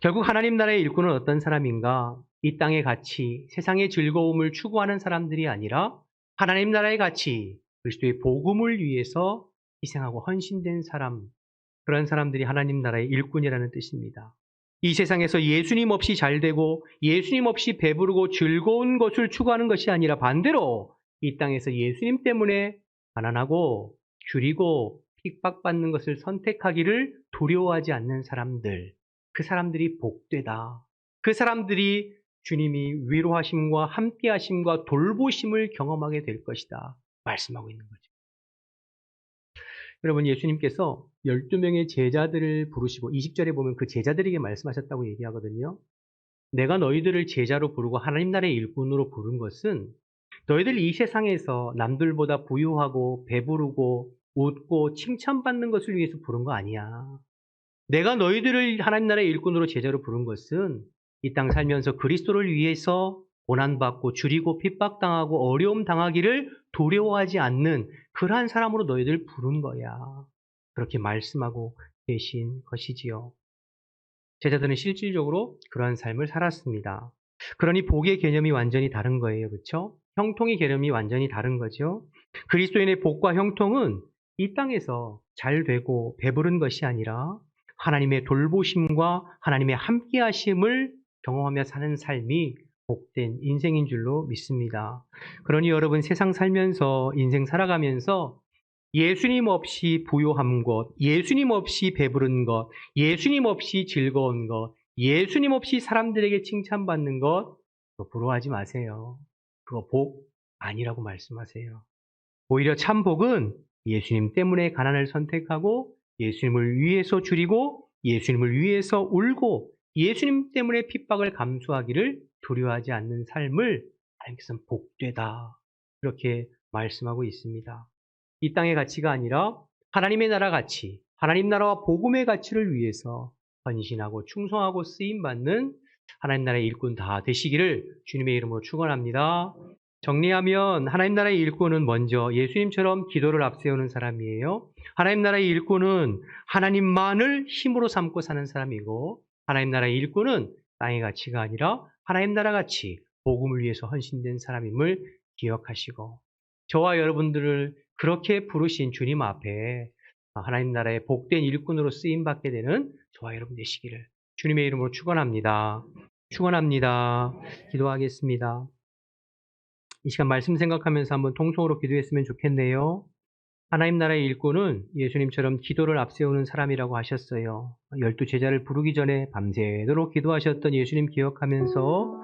결국 하나님 나라의 일꾼은 어떤 사람인가? 이 땅의 가치, 세상의 즐거움을 추구하는 사람들이 아니라 하나님 나라의 가치, 그리스도의 복음을 위해서 희생하고 헌신된 사람, 그런 사람들이 하나님 나라의 일꾼이라는 뜻입니다. 이 세상에서 예수님 없이 잘되고 예수님 없이 배부르고 즐거운 것을 추구하는 것이 아니라 반대로 이 땅에서 예수님 때문에 가난하고 줄이고 핍박받는 것을 선택하기를 두려워하지 않는 사람들, 그 사람들이 복되다. 그 사람들이 주님이 위로하심과 함께하심과 돌보심을 경험하게 될 것이다 말씀하고 있는 거죠. 여러분, 예수님께서 12명의 제자들을 부르시고 20절에 보면 그 제자들에게 말씀하셨다고 얘기하거든요. 내가 너희들을 제자로 부르고 하나님 나라의 일꾼으로 부른 것은 너희들 이 세상에서 남들보다 부유하고 배부르고 웃고 칭찬받는 것을 위해서 부른 거 아니야. 내가 너희들을 하나님 나라의 일꾼으로 제자로 부른 것은 이 땅 살면서 그리스도를 위해서 고난받고 줄이고 핍박당하고 어려움 당하기를 두려워하지 않는 그러한 사람으로 너희들 부른 거야. 그렇게 말씀하고 계신 것이지요. 제자들은 실질적으로 그러한 삶을 살았습니다. 그러니 복의 개념이 완전히 다른 거예요. 그렇죠? 형통의 개념이 완전히 다른 거죠. 그리스도인의 복과 형통은 이 땅에서 잘 되고 배부른 것이 아니라 하나님의 돌보심과 하나님의 함께하심을 경험하며 사는 삶이 복된 인생인 줄로 믿습니다. 그러니 여러분, 세상 살면서 인생 살아가면서 예수님 없이 부요한 것, 예수님 없이 배부른 것, 예수님 없이 즐거운 것, 예수님 없이 사람들에게 칭찬받는 것, 그거 부러워하지 마세요. 그거 복 아니라고 말씀하세요. 오히려 참 복은 예수님 때문에 가난을 선택하고 예수님을 위해서 줄이고 예수님을 위해서 울고 예수님 때문에 핍박을 감수하기를 두려워하지 않는 삶을 하나님께서는 복되다 이렇게 말씀하고 있습니다. 이 땅의 가치가 아니라 하나님의 나라 가치, 하나님 나라와 복음의 가치를 위해서 헌신하고 충성하고 쓰임받는 하나님 나라의 일꾼 다 되시기를 주님의 이름으로 축원합니다. 정리하면 하나님 나라의 일꾼은 먼저 예수님처럼 기도를 앞세우는 사람이에요. 하나님 나라의 일꾼은 하나님만을 힘으로 삼고 사는 사람이고 하나님 나라의 일꾼은 땅의 가치가 아니라 하나님 나라 가치, 복음을 위해서 헌신된 사람임을 기억하시고 저와 여러분들을 그렇게 부르신 주님 앞에 하나님 나라의 복된 일꾼으로 쓰임받게 되는 저와 여러분 되시기를 주님의 이름으로 축원합니다. 축원합니다. 기도하겠습니다. 이 시간 말씀 생각하면서 한번 통성으로 기도했으면 좋겠네요. 하나님 나라의 일꾼은 예수님처럼 기도를 앞세우는 사람이라고 하셨어요. 12제자를 부르기 전에 밤새도록 기도하셨던 예수님 기억하면서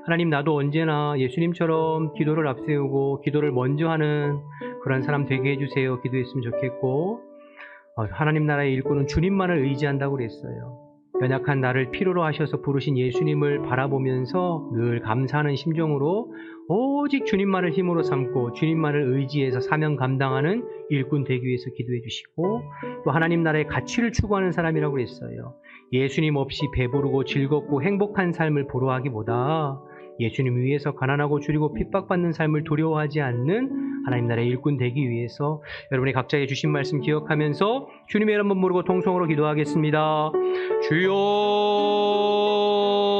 하나님 나도 언제나 예수님처럼 기도를 앞세우고 기도를 먼저 하는 그런 사람 되게 해주세요. 기도했으면 좋겠고 하나님 나라의 일꾼은 주님만을 의지한다고 그랬어요. 연약한 나를 필요로 하셔서 부르신 예수님을 바라보면서 늘 감사하는 심정으로 오직 주님만을 힘으로 삼고 주님만을 의지해서 사명 감당하는 일꾼 되기 위해서 기도해 주시고 또 하나님 나라의 가치를 추구하는 사람이라고 그랬어요. 예수님 없이 배부르고 즐겁고 행복한 삶을 보러하기보다 예수님 위해서 가난하고 줄이고 핍박받는 삶을 두려워하지 않는 하나님 나라의 일꾼 되기 위해서 여러분이 각자의 주신 말씀 기억하면서 주님의 이름 한번 부르고 통성으로 기도하겠습니다.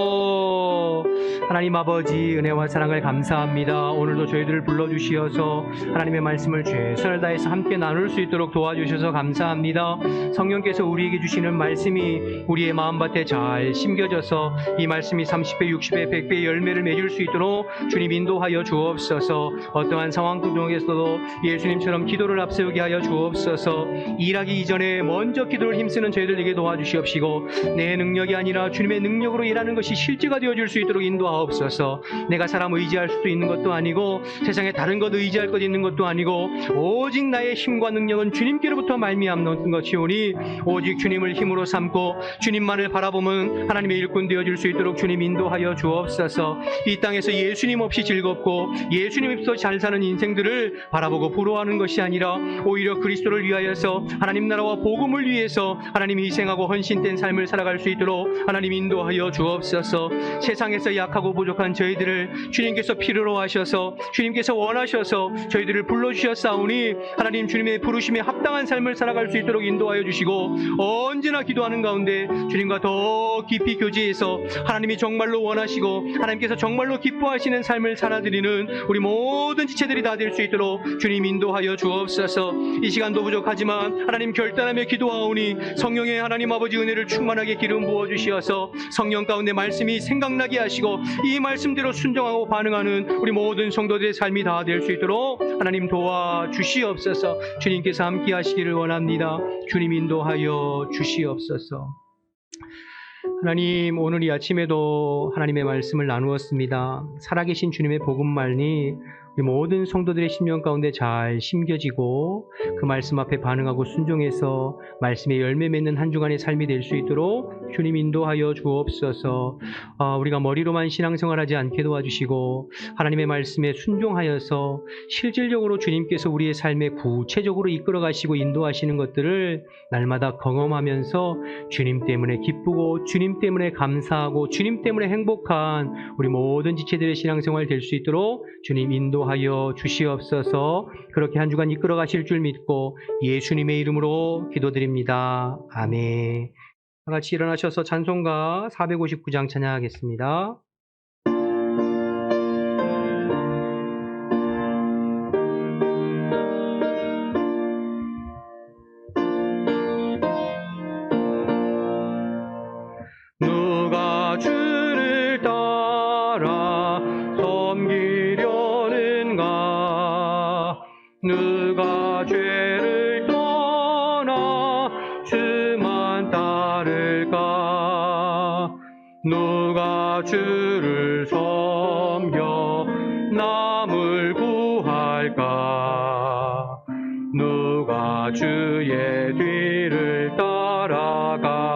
주여 하나님 아버지 은혜와 사랑을 감사합니다. 오늘도 저희들을 불러주시어서 하나님의 말씀을 최선을 다해서 함께 나눌 수 있도록 도와주셔서 감사합니다. 성령께서 우리에게 주시는 말씀이 우리의 마음밭에 잘 심겨져서 이 말씀이 30배, 60배, 100배의 열매를 맺을 수 있도록 주님 인도하여 주옵소서. 어떠한 상황 중에서도 예수님처럼 기도를 앞세우게 하여 주옵소서. 일하기 이전에 먼저 기도를 힘쓰는 저희들에게 도와주시옵시고 내 능력이 아니라 주님의 능력으로 일하는 것이 실제가 되어줄 수 있도록 인도하옵소서. 내가 사람 의지할 수도 있는 것도 아니고 세상에 다른 것 의지할 것 있는 것도 아니고 오직 나의 힘과 능력은 주님께로부터 말미암는 것이오니 오직 주님을 힘으로 삼고 주님만을 바라보면 하나님의 일꾼 되어줄 수 있도록 주님 인도하여 주옵소서. 이 땅에서 예수님 없이 즐겁고 예수님 없이 잘 사는 인생들을 바라보고 부러워하는 것이 아니라 오히려 그리스도를 위하여서 하나님 나라와 복음을 위해서 하나님이 희생하고 헌신된 삶을 살아갈 수 있도록 하나님 인도하여 주옵소서. 세상에서 약하고 부족한 저희들을 주님께서 필요로 하셔서 주님께서 원하셔서 저희들을 불러주셨사오니 하나님 주님의 부르심에 합당한 삶을 살아갈 수 있도록 인도하여 주시고 언제나 기도하는 가운데 주님과 더 깊이 교제해서 하나님이 정말로 원하시고 하나님께서 정말로 기뻐하시는 삶을 살아드리는 우리 모든 지체들이 다 될 수 있도록 주님 인도하여 주옵소서. 이 시간도 부족하지만 하나님 결단하며 기도하오니 성령의 하나님 아버지 은혜를 충만하게 기름 부어주시어서 성령 가운데 말씀이 생각나게 하시고 이 말씀대로 순종하고 반응하는 우리 모든 성도들의 삶이 다 될 수 있도록 하나님 도와주시옵소서. 주님께서 함께 하시기를 원합니다. 주님 인도하여 주시옵소서. 하나님 오늘 이 아침에도 하나님의 말씀을 나누었습니다. 살아계신 주님의 복음만이 우리 모든 성도들의 심령 가운데 잘 심겨지고 그 말씀 앞에 반응하고 순종해서 말씀의 열매 맺는 한 주간의 삶이 될 수 있도록 주님 인도하여 주옵소서. 우리가 머리로만 신앙생활하지 않게 도와주시고 하나님의 말씀에 순종하여서 실질적으로 주님께서 우리의 삶에 구체적으로 이끌어 가시고 인도하시는 것들을 날마다 경험하면서 주님 때문에 기쁘고 주님 때문에 감사하고 주님 때문에 행복한 우리 모든 지체들의 신앙생활 될 수 있도록 주님 인도하여 주시옵소서. 그렇게 한 주간 이끌어 가실 줄 믿고 예수님의 이름으로 기도드립니다. 아멘. 다 같이 일어나셔서 찬송가 459장 찬양하겠습니다. 누가 주를 따라 섬기려는가? 누가 죄를 떠나 주만 따를까? 누가 주를 섬겨 남을 구할까? 누가 주의 뒤를 따라가려나?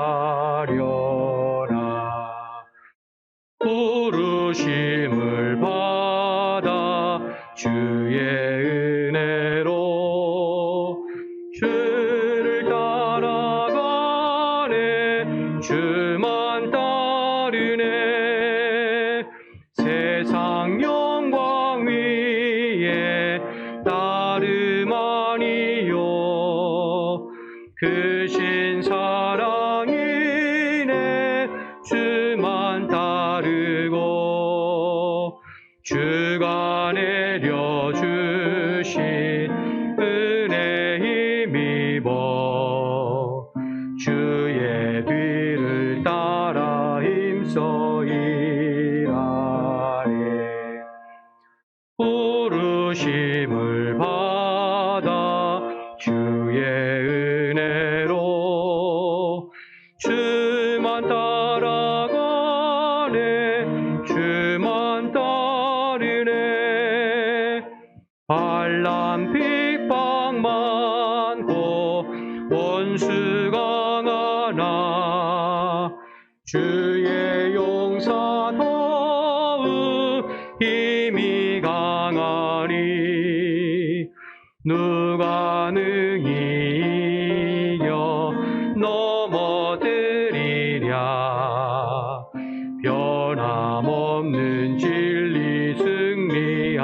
부르심을 받아 주의 은혜로 주를 따라가네. 주만 따르네. 세상 영광 위에 따름 아니요 크신 사랑이네. 주만 따르고 주가 내려주신 은혜 힘입어 주의 뒤를 따라 힘써 일하네. 원수가 많아 주의 용사 더욱 힘이 강하니 누가 능히 이겨 넘어뜨리랴 변함없는 진리 승리하리라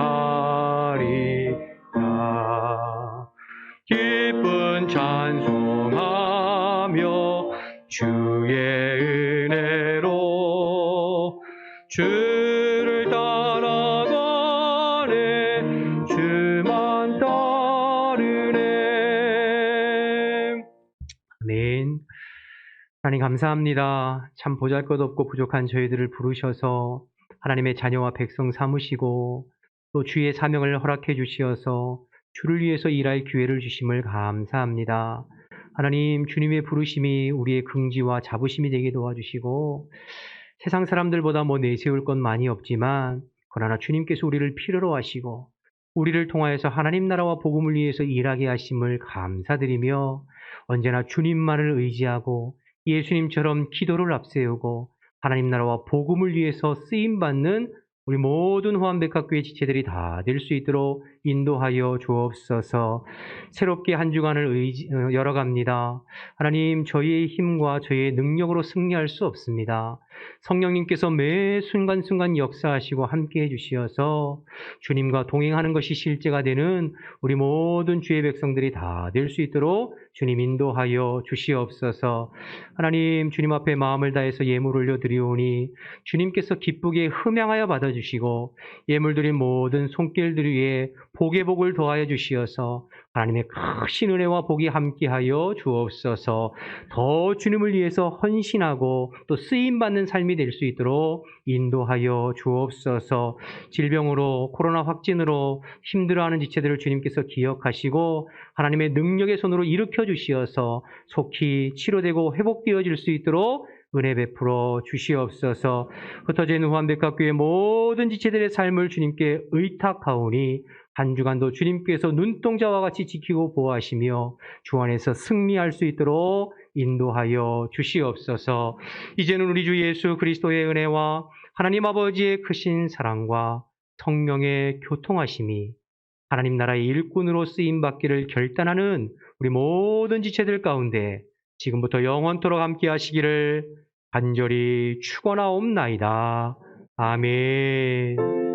기쁜 찬송하며 주의 은혜로 주를 따라가네 주만 따르네. 아멘. 하나님 감사합니다. 참 보잘것없고 부족한 저희들을 부르셔서 하나님의 자녀와 백성 삼으시고 또 주의 사명을 허락해 주시어서 주를 위해서 일할 기회를 주심을 감사합니다. 하나님 주님의 부르심이 우리의 긍지와 자부심이 되게 도와주시고 세상 사람들보다 뭐 내세울 건 많이 없지만 그러나 주님께서 우리를 필요로 하시고 우리를 통하여서 하나님 나라와 복음을 위해서 일하게 하심을 감사드리며 언제나 주님만을 의지하고 예수님처럼 기도를 앞세우고 하나님 나라와 복음을 위해서 쓰임받는 우리 모든 호암백학교의 지체들이 다 될 수 있도록 인도하여 주옵소서. 새롭게 한 주간을 열어갑니다. 하나님 저희의 힘과 저희의 능력으로 승리할 수 없습니다. 성령님께서 매 순간순간 역사하시고 함께해 주시어서 주님과 동행하는 것이 실제가 되는 우리 모든 주의 백성들이 다 될 수 있도록 주님 인도하여 주시옵소서. 하나님 주님 앞에 마음을 다해서 예물 올려드리오니 주님께서 기쁘게 흠양하여 받아주시고 예물 드린 모든 손길들 위에 복의 복을 더하여 주시어서 하나님의 크신 은혜와 복이 함께하여 주옵소서. 더 주님을 위해서 헌신하고 또 쓰임받는 삶이 될 수 있도록 인도하여 주옵소서. 질병으로 코로나 확진으로 힘들어하는 지체들을 주님께서 기억하시고 하나님의 능력의 손으로 일으켜 주시어서 속히 치료되고 회복되어질 수 있도록 은혜 베풀어 주시옵소서. 흩어져 있는 후암백학교의 모든 지체들의 삶을 주님께 의탁하오니 한 주간도 주님께서 눈동자와 같이 지키고 보호하시며 주 안에서 승리할 수 있도록 인도하여 주시옵소서. 이제는 우리 주 예수 그리스도의 은혜와 하나님 아버지의 크신 사랑과 성령의 교통하심이 하나님 나라의 일꾼으로 쓰임받기를 결단하는 우리 모든 지체들 가운데 지금부터 영원토록 함께 하시기를 간절히 축원하옵나이다. 아멘.